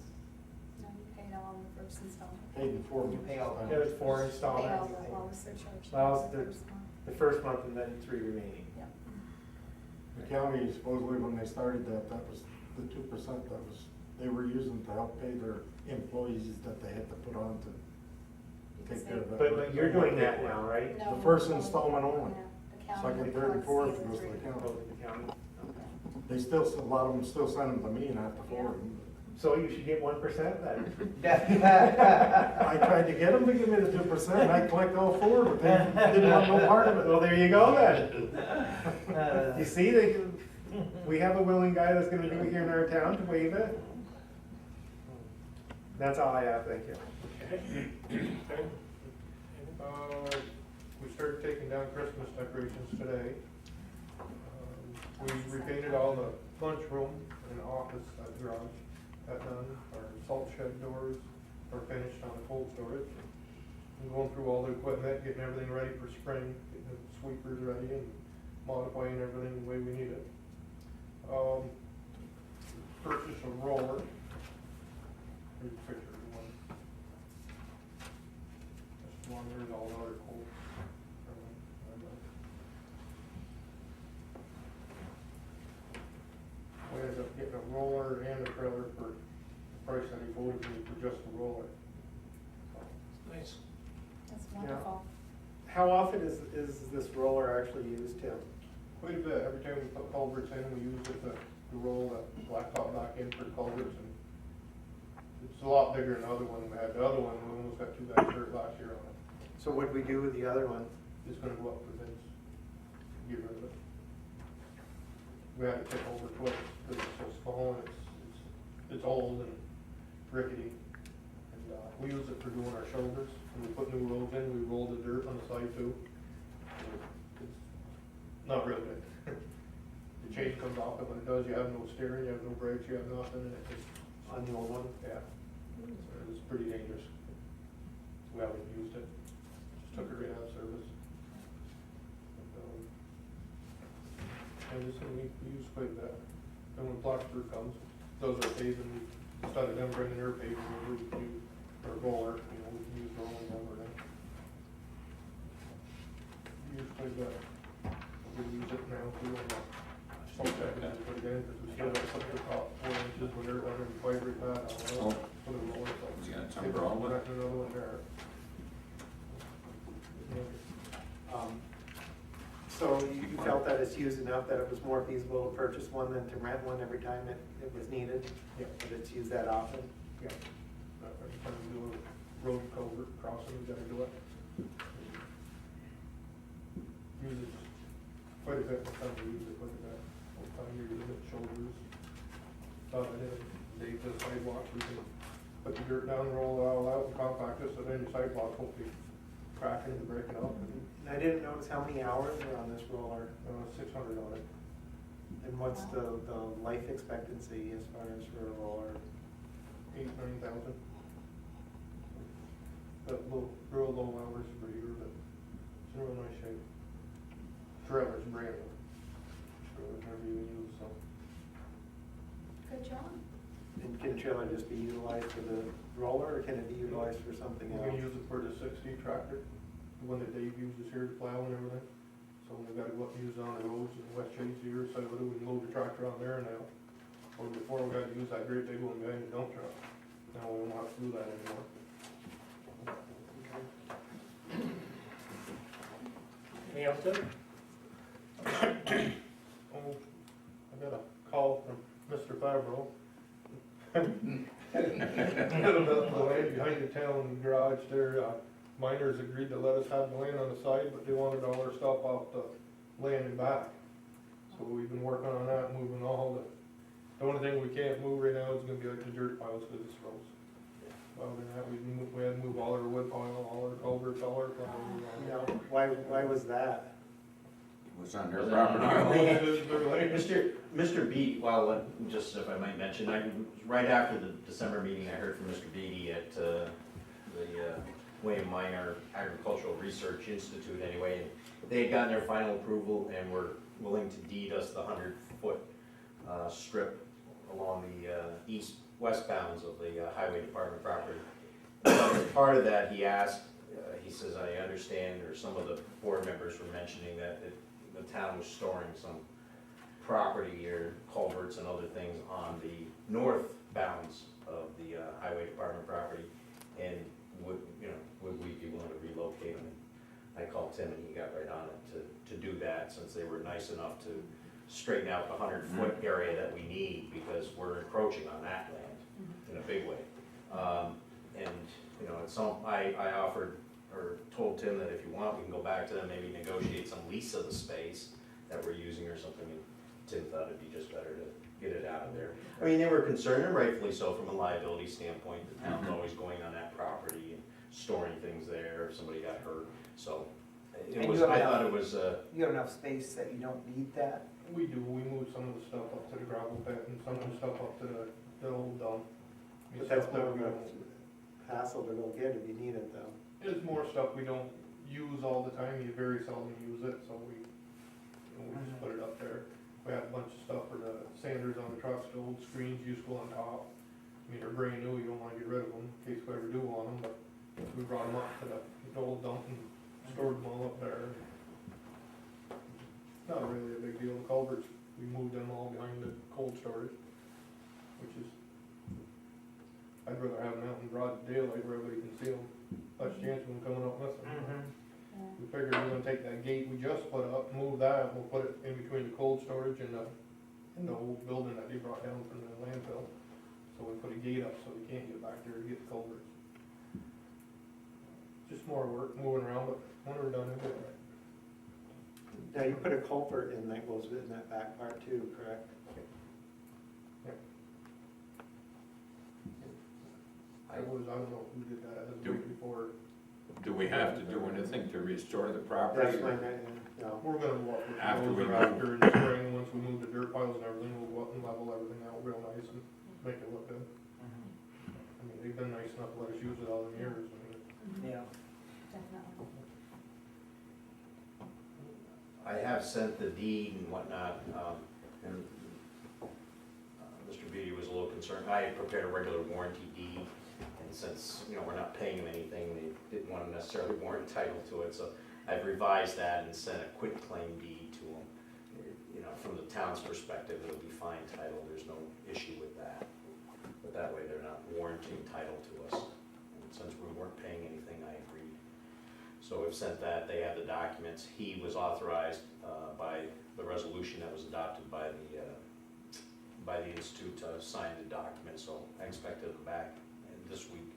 No, you paid all the first installment. Paid in 4 You pay all- There was 4 Pay all installments. all the surcharge. Well, the the- first month. The first month and then 3 remaining. Yep. The county supposedly, when they started that was the 2% that was, they were using to help pay their employees that they had to put on to Because take care of that. But you're doing that now, right? No, The first no, installment only. yeah, the county Second, third, and reports fourth the other goes to the three. county. Go to the county. They still, a lot of them still send them to me and I have to forward them. So you should get 1% then. I tried to get them to give me the 2%, and I collect all 4, but they didn't want no part of it. Well, there you go then. You see, we have a willing guy that's gonna do it here in our town to waive it. That's all I have, thank you. Okay. We started taking down Christmas decorations today. We repainted all the lunchroom and office garage. That done. Our salt shed doors are finished on the cold storage. I'm going through all the equipment, getting everything ready for spring, getting the sweepers ready and modifying everything the way we need it. Purchase a roller. Here's a picture of one. That's one, there's all the other quotes. We ended up getting a roller and a trailer for the price that he quoted me for just the roller. Nice. That's wonderful. How often is this roller actually used, Tim? Quite a bit, every time we put culverts in, we use it to roll that blacktop back in for culverts, and it's a lot bigger than the other one we had. The other one, we almost got 2 bags hurt last year on it. So what do we do with the other one? It's gonna go up for bids, get rid of it. We had to take over twice, because it's so small and it's old and rickety. And, we use it for doing our shoulders, when we put new roads in, we roll the dirt on the side too. It's not real good. The chain comes off, and when it does, you have no steering, you have no brakes, you have nothing, and it just, On the old one? yeah. It's pretty dangerous. We haven't used it, just took it right out of service. And this one we use quite a bit. And when Plattsburgh comes, does our paving, instead of them bringing their paving, we use our roller, you know, we can use our own roller then. We use quite a bit. We use it now too, and sometimes we just put it in, because we still got some of the top 4 inches when they're done and quite very bad. Oh. For the roller, so. Is he got something wrong with it? Another one there. So you felt that it's used enough that it was more feasible to purchase one than to rent one every time it was needed? Yeah. But it's used that often? Yeah. Every time we do a road culvert crossing, we gotta do it. Use it quite a bit, the time we use it quite a bit. All the time we use it, shoulders. And then they the sidewalks, we can put the dirt down, roll it all out, and compact it, so then your sidewalk won't be cracking and breaking up. And, I didn't notice how many hours are on this roller, 600 on it. and what's the life expectancy as far as for a roller? 8,000-9,000. got real low hours per year, but it's in real nice shape. Trailer's brand new. Trailer's never even used, so. Good job. And can a trailer just be utilized for the roller, or can it be utilized for something We're gonna else? use it for the 60 tractor, the one that Dave uses here to plow and everything. So when we gotta go up and use it on the roads in West Chazy or so, we can load the tractor on there now. Or before we gotta use that great big one behind the dump truck. Now we don't have to do that anymore. Anything else, Tim? Oh, I got a call from Mr. Fabro. About the land behind the town garage there, miners agreed to let us have the land on the side, but they wanted all our stuff off the land and back. So we've been working on that, moving all the only thing we can't move right now is gonna be like the dirt piles, cause it's froze. Other than that, we had to move all our wood pile, all our culverts, all our Yeah, plows. why was that? It was on their Was it on property. our It is their land. Mr. Beatty, well, just if I might mention, right after the December meeting, I heard from Mr. Beatty at the William Minor Agricultural Research Institute anyway, and they had gotten their final approval and were willing to deed us the 100-foot strip along the east-west bounds of the highway department property. As part of that, he asked, he says, I understand, or some of the board members were mentioning that the town was storing some property or culverts and other things on the north bounds of the highway department property, and would we be willing to relocate them? And I called Tim and he got right on it to do that, since they were nice enough to straighten out the 100-foot area that we need, because we're encroaching on that land in a big way. And, at some, I offered, or told Tim that if you want, we can go back to them, maybe negotiate some lease of the space that we're using or something, and Tim thought it'd be just better to get it out of there. I mean, they were concerned, and rightfully so, from a liability standpoint, the town's always going on that property and storing things there, if somebody got hurt, so. And you have I enough- thought it was, You have enough space that you don't need that? We do, we moved some of the stuff up to the gravel pit and some of the stuff up to the old dump. I mean, But that's stuff that more of we a don't- hassle to go get if you need it though. It's more stuff we don't use all the time, you very seldom use it, so we just put it up there. We had a bunch of stuff for the sanders on the trucks, the old screens used to go on top. I mean, they're brand new, you don't wanna get rid of them in case we ever do want them, but we brought them up to the old dump and stored them all up there. Not really a big deal, the culverts, we moved them all behind the cold storage, which is, I'd rather have them out in broad daylight where everybody can see them, less chance of them coming up missing. We figured we're gonna take that gate we just put up, move that, we'll put it in between the cold storage and the old building that they brought down from the landfill. So we put a gate up so we can't get back there to get the culverts. Just more work, moving around, but when we're done, it'll be all right. Now, you put a culvert in that goes in that back part too, correct? I don't know who did that, as a week before. Do we have to do anything to restore the property? That's my, no. We're gonna go up with After we those move. after in the spring, once we move the dirt piles and everything, we'll go up and level everything out real nice and make it look good. I mean, they've been nice enough to let us use it all the years, I mean, Yeah. Definitely. I have sent the deed and whatnot, and Mr. Beatty was a little concerned. I had prepared a regular warranty deed, and since, we're not paying them anything, they didn't want to necessarily warrant title to it, so I've revised that and sent a quitclaim deed to them. From the town's perspective, it'll be fine title, there's no issue with that. But that way, they're not warranting title to us. And since we weren't paying anything, I agreed. So we've sent that, they have the documents. He was authorized by the resolution that was adopted by the Institute to sign the document, so I expect it back this week.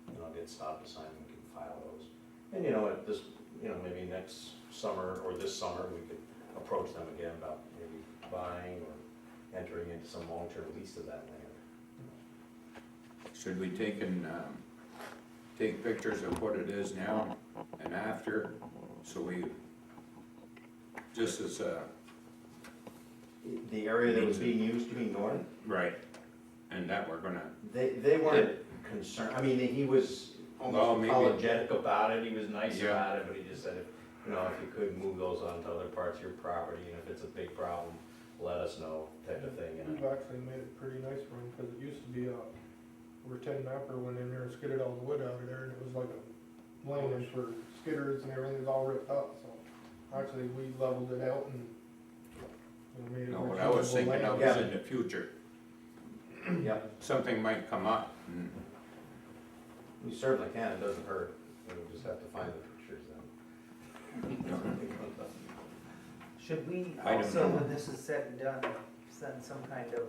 And I'll get stopped to sign and we can file those. And at this, maybe next summer or this summer, we could approach them again about maybe buying or entering into some long-term lease of that land. Should we take pictures of what it is now and after, so we, just as The area that was being used to be north, right, and that we're gonna, they weren't concerned, he was Well, almost maybe- apologetic about it, he was nice Yeah. about it, but he just said, you know, if you could move those onto other parts of your property, and if it's a big problem, let us know, type of thing, you We've know. actually made it pretty nice for him, because it used to be where Ted Mapper went in there and skidded all the wood out of there, and it was like a land for skidders and everything was all ripped up, so. Actually, we leveled it out and, made it. No, more what I was usable thinking of land. is in the future, Yeah, something might come up. And you certainly can, it doesn't hurt, we'll just have to find the pictures then. Should we I don't also, know. when this is said and done, send some kind of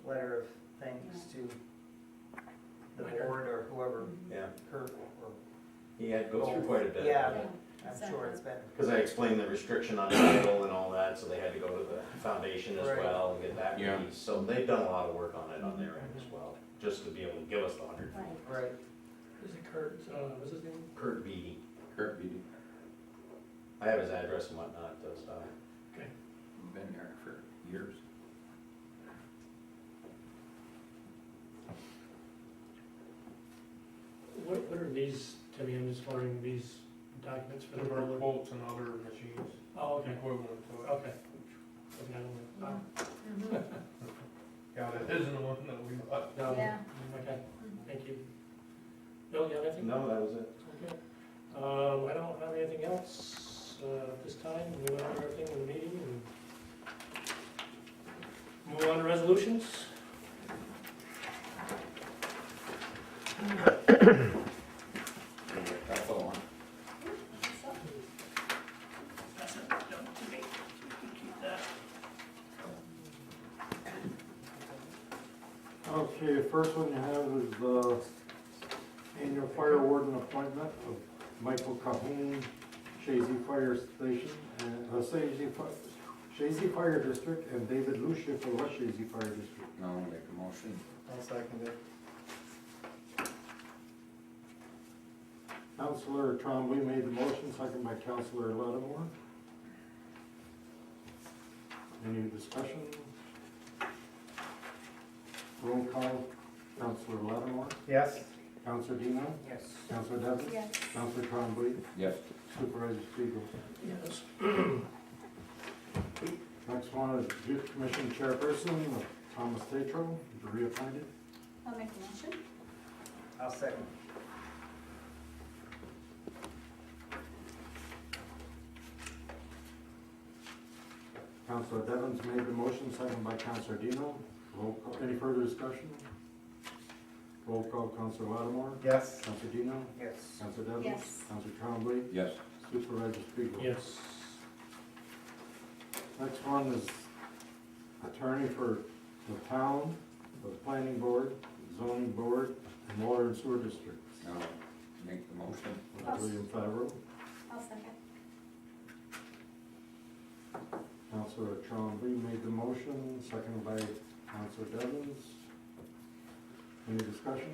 letter of thanks to the board or whoever, Yeah, Kurt or? he had to go through quite a bit. Yeah, I'm sure it's been. Because I explained the restriction on title and all that, so they had to go to the foundation as Right. well and get that Yeah. released. So they've done a lot of work on it on their end as well, just to be able to give us the 100 feet. Right. Is it Kurt, what's his name? Kurt Beatty, Kurt Beatty, I have his address and whatnot, so. been there for years. What are these, Timmy, I'm just wondering, these documents for the There are roller? quotes and other machines Oh, okay, equivalent to it. okay. Okay, I don't know. Mhm. Yeah, that isn't the one that we bought. No, Yeah. okay, thank you. Bill, you have anything? No, that was it. Okay. I don't have anything else, at this time, we went over everything in the meeting and move on to resolutions. That's all. Pass it down to me. Keep that. Okay, first one you have is the annual fire warden appointment of Michael Cahoon, Chazy Fire Station, and Chazy Fire District, and David Lucia for West Chazy Fire District. No, make a motion. I'll second it. Councilor Trombley made the motion, second by Councilor Lattimore. Any discussion? Roll call, Councilor Lattimore, Yes? Councilor Dino, Yes. Councilor Devon, Yes. Councilor Trombley, Yes. Supervisor Spiegel. Yes. Next one is Youth Commission Chairperson, Thomas Tatro, reappointed. I'll make a motion. I'll second. Councilor Devons made the motion, second by Councilor Dino. Roll call, any further discussion? Roll call, Councilor Lattimore, Yes? Councilor Dino, Yes. Councilor Devons, Yes. Councilor Trombley, Yes. Supervisor Spiegel. Yes. Next one is attorney for the town, the planning board, zoning board, and water and sewer districts. No, make the motion. William Favreau. I'll second. Councilor Trombley made the motion, seconded by Councilor Devons. Any discussion?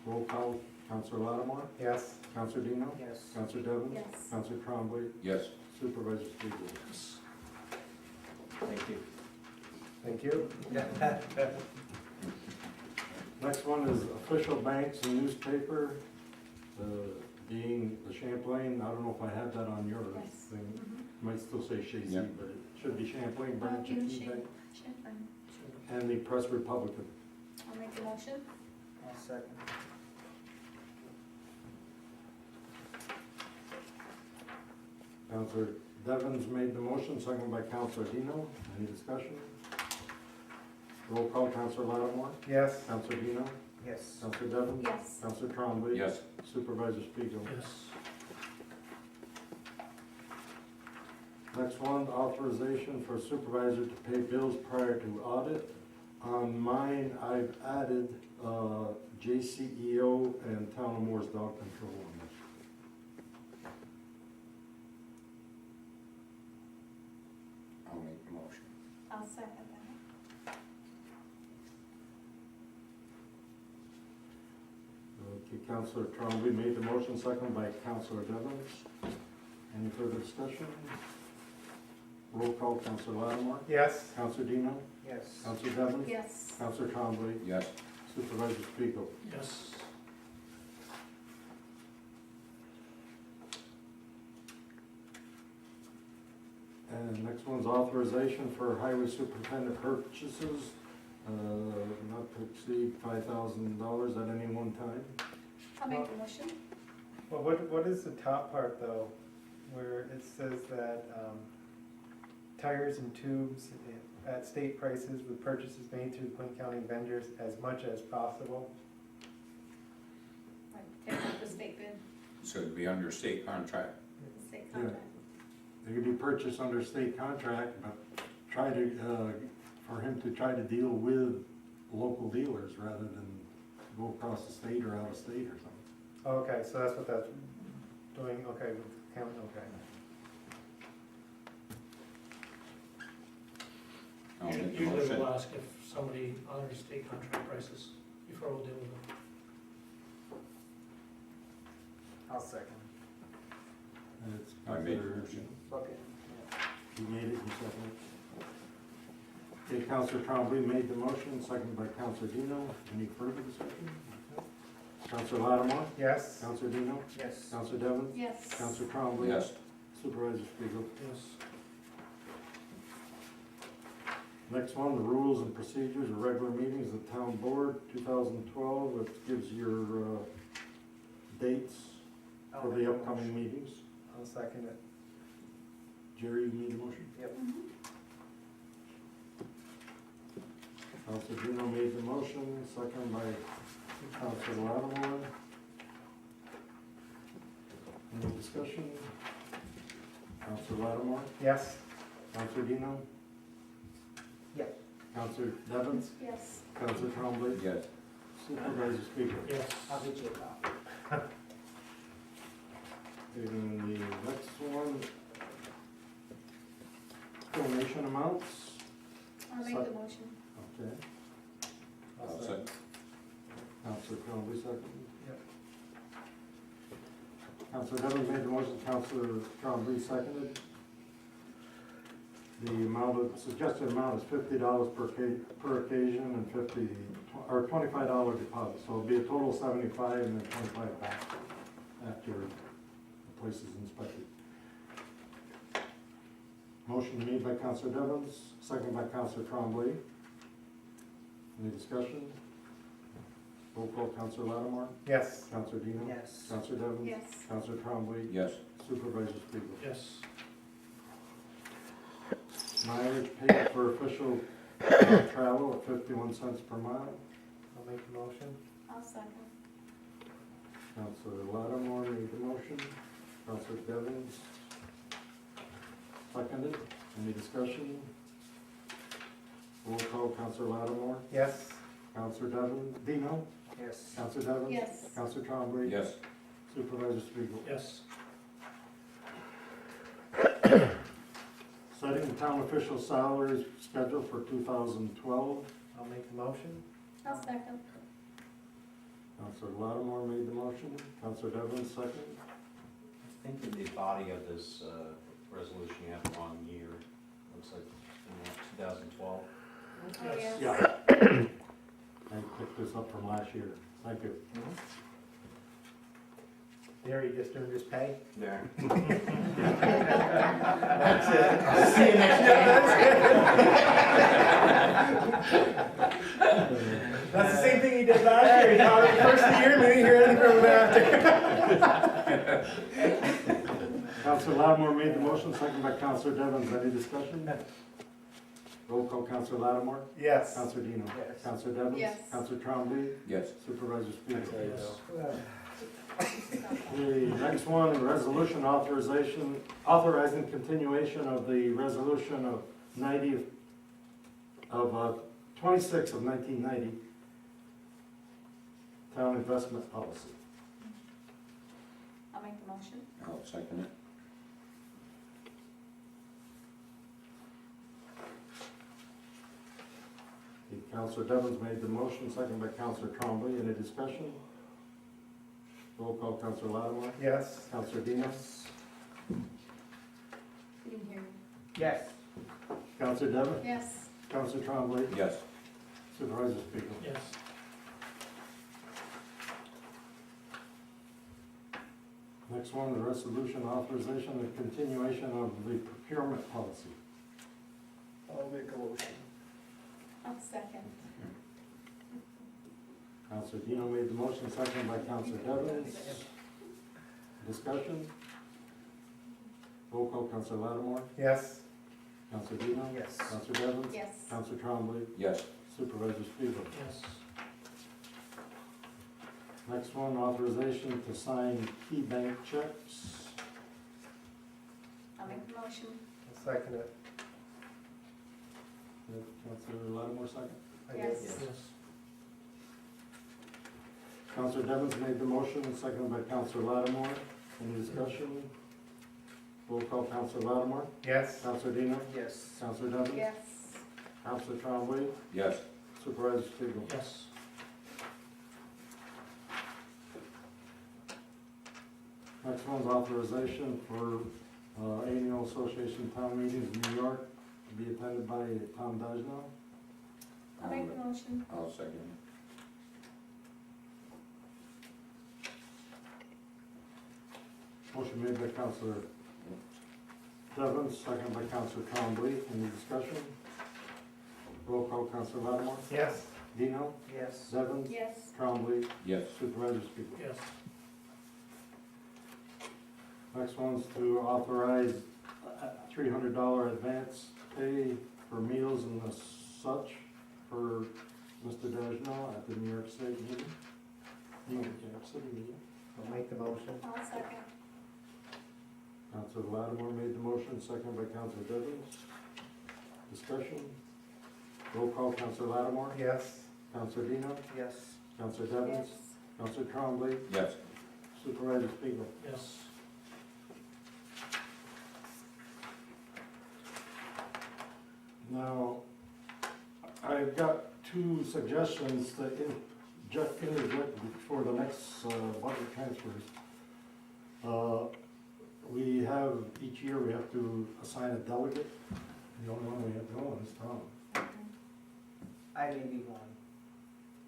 Roll call, Councilor Lattimore, Yes? Councilor Dino, Yes. Councilor Devons, Yes. Councilor Trombley, Yes. Supervisor Spiegel. Yes. Thank you. Thank you. Next one is official banks and newspaper, being the Champlain, I don't know if I had that on yours Yes. thing. Mhm. Might still say Chazy, Yeah. but it should be Champlain Well, branch you of can Key Bank, Champlain. and the Press Republican. I'll make a motion. I'll second. Councilor Devons made the motion, seconded by Councilor Dino. Any discussion? Roll call, Councilor Lattimore, Yes? Councilor Dino, Yes. Councilor Devons, Yes. Councilor Trombley. Yes. Supervisor Spiegel. Yes. Next one, authorization for supervisor to pay bills prior to audit. On mine, I've added JCEO and Town of Moore's dog control on this. I'll make the motion. I'll second that. Okay, Councilor Trombley made the motion, seconded by Councilor Devons. Any further discussion? Roll call, Councilor Lattimore, Yes? Councilor Dino, Yes. Councilor Devons, Yes. Councilor Trombley, Yes. Supervisor Spiegel. Yes. And next one's authorization for highway superintendent purchases, not to exceed $5,000 at any one time. I'll make the motion. Well, what is the top part though, where it says that, tires and tubes at state prices with purchases made through Quinn County vendors as much as possible? Like, take up the state bid, So it'd be under state contract. the state Yeah. contract. They could be purchased under state contract, but try to, for him to try to deal with local dealers rather than go across the state or out of state or something. Okay, so that's what that's doing, okay, with county, okay. I'll make the Usually motion. we'll ask if somebody honors state contract prices before we'll deal with them. I'll second. And it's I made the considered- motion. Bucket. You made it, you seconded it. Okay, Counselor Trombley made the motion, seconded by Counselor Dino. Any further discussion? Counselor Lattimore? Yes? Counselor Dino? Yes. Counselor Devons? Yes. Counselor Trombley? Yes. Supervisor Spiegel? Yes. Next one, the rules and procedures of regular meetings of town board, 2012. It gives your dates I'll for make the the upcoming motion. meetings. I'll second it. Jerry, you made the motion? Yep. Counselor Dino made the motion, second by Counselor Lattimore. Any discussion? Counselor Lattimore? Yes? Counselor Dino? Yep. Counselor Devons? Yes. Counselor Trombley? Yes. Supervisor Spiegel? Yes. I'll get you a copy. And the next one, donation amounts. I'll make the motion. Okay. I'll second. Counselor Trombley second. Yep. Counselor Devons made the motion, Counselor Trombley seconded. The amount of, suggested amount is $50 per occasion and or $25 deposit. So it'll be a total of 75 and then 25 back after the place is inspected. Motion made by Counselor Devons, seconded by Counselor Trombley. Any discussion? Roll call, Counselor Lattimore, Yes. Counselor Dino. Yes. Counselor Devons. Yes. Counselor Trombley. Yes. Supervisor Spiegel. Yes. Mileage paid for official travel at 51 cents per mile. I'll make the motion. I'll second. Counselor Lattimore made the motion. Counselor Devons seconded. Any discussion? Roll call, Counselor Lattimore. Yes? Counselor Devons. Dino. Yes. Counselor Devons. Yes. Counselor Trombley. Yes. Supervisor Spiegel. Yes. Setting the town official salaries schedule for 2012. I'll make the motion. I'll second. Counselor Lattimore made the motion. Counselor Devons second. I think in the body of this resolution, you have the wrong year. Looks like 2012. Oh, yes. Yeah. I picked this up from last year. Thank you. There, he just earned his pay. There. That's it. I'll see you next That's the same thing he did last year. He called it the first of the year, and we didn't hear anything from him after. Counselor Lattimore made the motion, second by Counselor Devons. Any discussion? Roll call, Counselor Lattimore. Yes. Counselor Dino. Yes. Counselor Devons. Yes. Counselor Trombley. Yes. Supervisor Spiegel. Yes. The next one, resolution authorizing continuation of the resolution of 26 of 1990, town investment policy. I'll make the motion. I'll second it. Counselor Devons made the motion, second by Counselor Trombley. Any discussion? Roll call, Counselor Lattimore. Yes. Counselor Dino. Didn't hear me. Yes. Counselor Devons. Yes. Counselor Trombley. Yes. Supervisor Spiegel. Yes. Next one, the resolution authorization and continuation of the procurement policy. I'll make a motion. I'll second. Counselor Dino made the motion, seconded by Counselor Devens. Discussion? Roll call, Counselor Lattimore, Yes. Counselor Dino, Yes. Counselor Devens, Yes. Counselor Trombley, Yes. Supervisor Spiegel. Yes. Next one, authorization to sign key bank checks. I'll make the motion. I'll second it. Counselor Lattimore, second. I Yes. guess. Yes. Counselor Devens made the motion, seconded by Counselor Lattimore. Any discussion? Roll call, Counselor Lattimore, Yes. Counselor Dino, Yes. Counselor Devens, Yes. Counselor Trombley, Yes. Supervisor Spiegel. Yes. Next one's authorization for annual association town meetings in New York to be attended by Tom Dajno. I'll make the motion. I'll second. Motion made by Counselor Devens, seconded by Counselor Trombley. Any discussion? Roll call, Counselor Lattimore, Yes. Dino, Yes. Devens, Yes. Trombley, Yes. Supervisor Spiegel. Yes. Next one's to authorize $300 advance pay for meals and the such for Mr. Dajno at the New York State meeting. New York City meeting. I'll make the motion. I'll second. Counselor Lattimore made the motion, seconded by Counselor Devens. Discussion? Roll call, Counselor Lattimore, Yes. Counselor Dino, Yes. Counselor Devens, Yes. Counselor Trombley, Yes. Supervisor Spiegel. Yes. Now, I've got two suggestions that Jeff interjected for the next budget transfers. We have, each year we have to assign a delegate. The only one we have going is Tom. I may be one.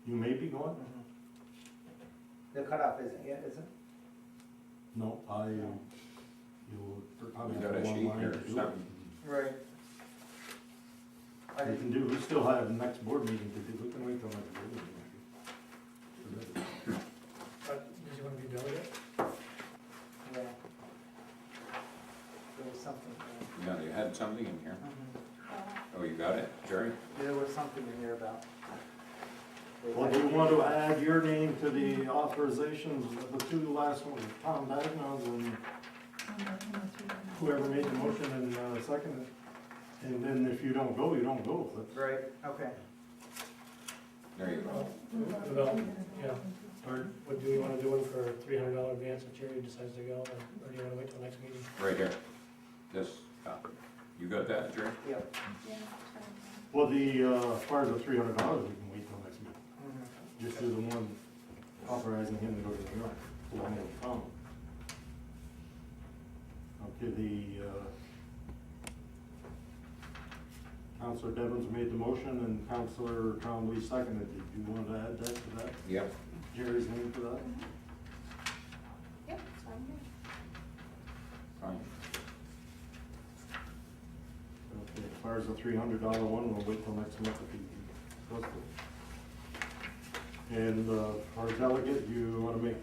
You may be going? The cutoff isn't yet, is it? No, you'll probably We have got a one sheet line here, to do it. something. Right. I We didn't, can do, we still have the next board meeting to do, we can wait till next board meeting. Did you want to be delegate? yeah. There was something, Yeah, you had something in here. Uh, Oh, you got it, Jerry? there was something in here about. Well, do you want to add your name to the authorizations, the two last ones, Tom Dagnos and whoever made the motion and seconded it? And then if you don't go, you don't go. That's- Right, okay. There you go. Well, yeah. Or what, do we want to do one for $300 advance if Jerry decides to go, or do you want to wait till next meeting? Right here. This, you got that, Jerry? Yep. Yeah. Well, as far as the $300, we can wait till next meeting. Just do the one authorizing him to go to New York, along with Tom. Okay, Counselor Devens made the motion and Counselor Trombley seconded. Did you want to add that to that? Yep. Jerry's name to that? Yep, so I'm here. Fine. Okay, as far as the $300 one, we'll wait till next month if he does it. And our delegate, you want to make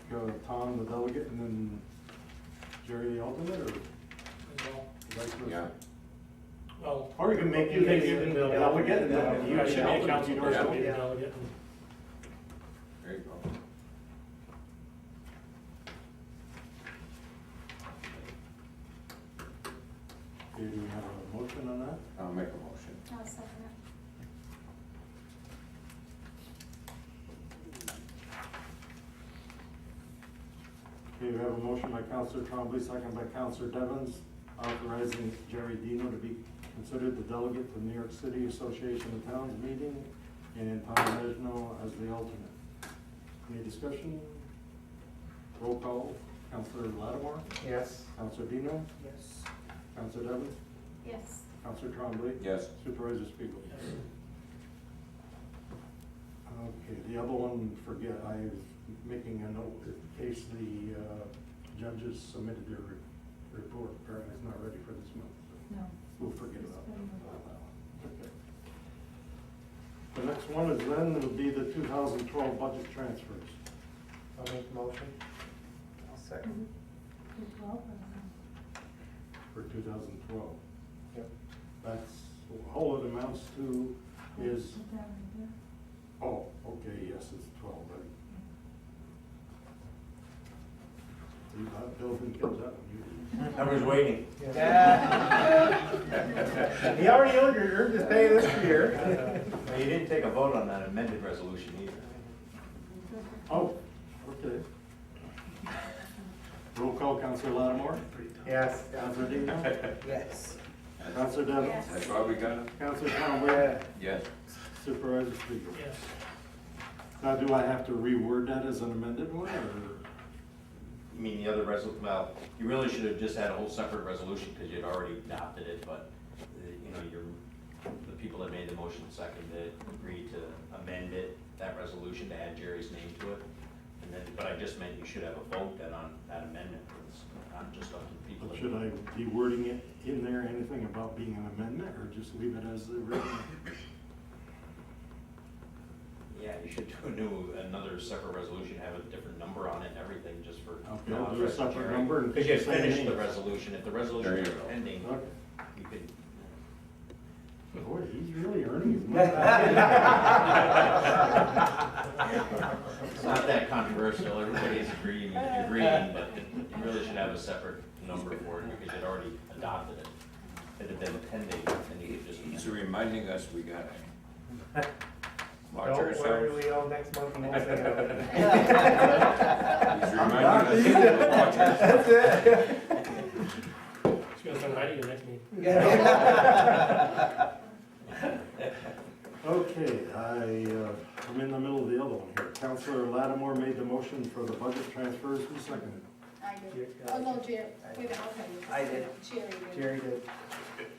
Tom the delegate and then Jerry the alternate, or As well. vice versa? Yeah. Well, Or you can make You can you be the the delegate and then you I be should the be a alternate. council You person, don't be the Yeah. delegate. and- There you go. Okay, do we have a motion on that? I'll make a motion. I'll second it. Okay, we have a motion by Counselor Trombley, second by Counselor Devens, authorizing Jerry Dino to be considered the delegate to the New York City Association of Towns meeting, and Tom Dejno as the alternate. Any discussion? Roll call, Counselor Lattimore, Yes. Counselor Dino, Yes. Counselor Devens, Yes. Counselor Trombley, Yes. Supervisor Spiegel. Yes. Okay, the other one, forget, I was making a note in case the judges submitted their report, apparently it's not ready for this month, so No. we'll forget It's about been- that one. Okay. The next one is then, it'll be the 2012 budget transfers. I'll make the motion. I'll second. The 12, For 2012. Yep. That's, all it amounts to is, Put that right there. oh, okay, yes, it's 12, right? You got Bill didn't get that one, you didn't. I was waiting. He already earned his pay this year. Well, you didn't take a vote on that amended resolution either. Oh, okay. Roll call, Counselor Lattimore, Yes. Counselor Dino, Yes. Counselor Devon, Yes. That's all we got? Counselor Conway, Yes. Supervisor Spiegel. Yes. Now, do I have to reword that as an amended one, or? You mean the other well, you really should have just had a whole separate resolution because you'd already adopted it, but, the people that made the motion seconded, agreed to amend it, that resolution to add Jerry's name to it. And then, but I just meant you should have a vote then on that amendment, it's not just on the people. But that- should I be wording it in there, anything about being an amendment, or just leave it as the original? Yeah, you should do another separate resolution, have a different number on it and everything, just for. Okay, I'll do a separate number and Because you pick the same finished the names. resolution, if the resolution There is you go. pending, Okay. you could. Boy, he's really earning his money. It's not that controversial, everybody's agreeing, but you really should have a separate number for it, because you'd already adopted it. If it had been pending, then you could just. He's reminding us we got to watch Don't worry, ourselves. we all next month, we won't say He's reminding us to watch ourselves. That's it. She's gonna send Heidi the next meeting. Okay, I'm in the middle of the other one here. Counselor Lattimore made the motion for the budget transfers, who seconded? I did. Oh, no, Jerry, wait a minute, okay. I did. Jerry did. Jerry did.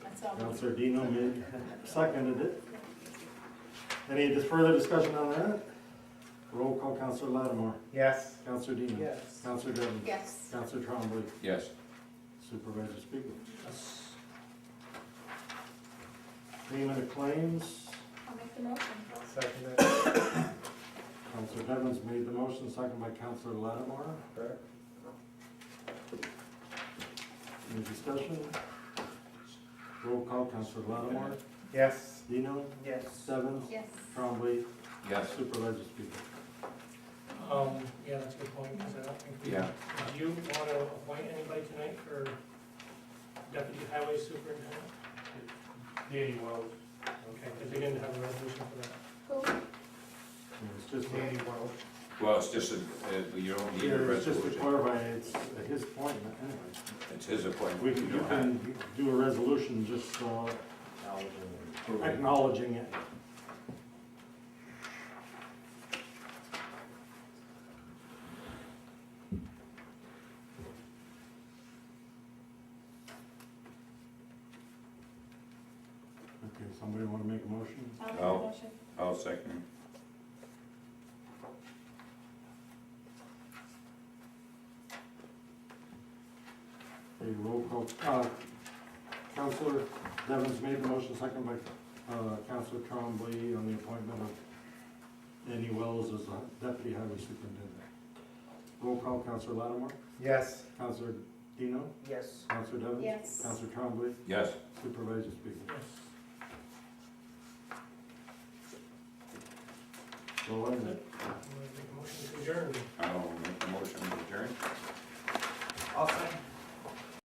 That's all. Counselor Dino seconded it. Any further discussion on that? Roll call, Counselor Lattimore. Yes. Counselor Dino. Yes. Counselor Devon. Yes. Counselor Trombley. Yes. Supervisor Spiegel. Yes. Payment of claims. I'll make the motion. Second it. Counselor Devon's made the motion, second by Counselor Lattimore. Correct. Any discussion? Roll call, Counselor Lattimore. Yes. Dino. Yes. Devon. Yes. Trombley. Yes. Supervisor Spiegel. Yeah, that's a good point, because I don't think we. Yeah. Do you want to appoint anybody tonight for deputy highway superintendent? Danny Wells. Okay, because they didn't have a resolution for that. Who? It's just, Danny Wells. Well, it's just, you don't need a it's just to resolution. clarify, it's his appointment anyway. It's his appointment. We can, You you don't have- can do a resolution just acknowledging it. Okay, somebody want to make a motion? I'll make the Oh. motion. I'll second. A roll call, Counselor Devon's made the motion, second by, Counselor Trombley on the appointment of Danny Wells as a deputy highway superintendent. Roll call, Counselor Lattimore, Yes. Counselor Dino, Yes. Counselor Devon. Yes. Counselor Trombley, Yes. Supervisor Spiegel. Yes. So I, I'm gonna make a motion to adjourn. I'll make the motion to adjourn. I'll second.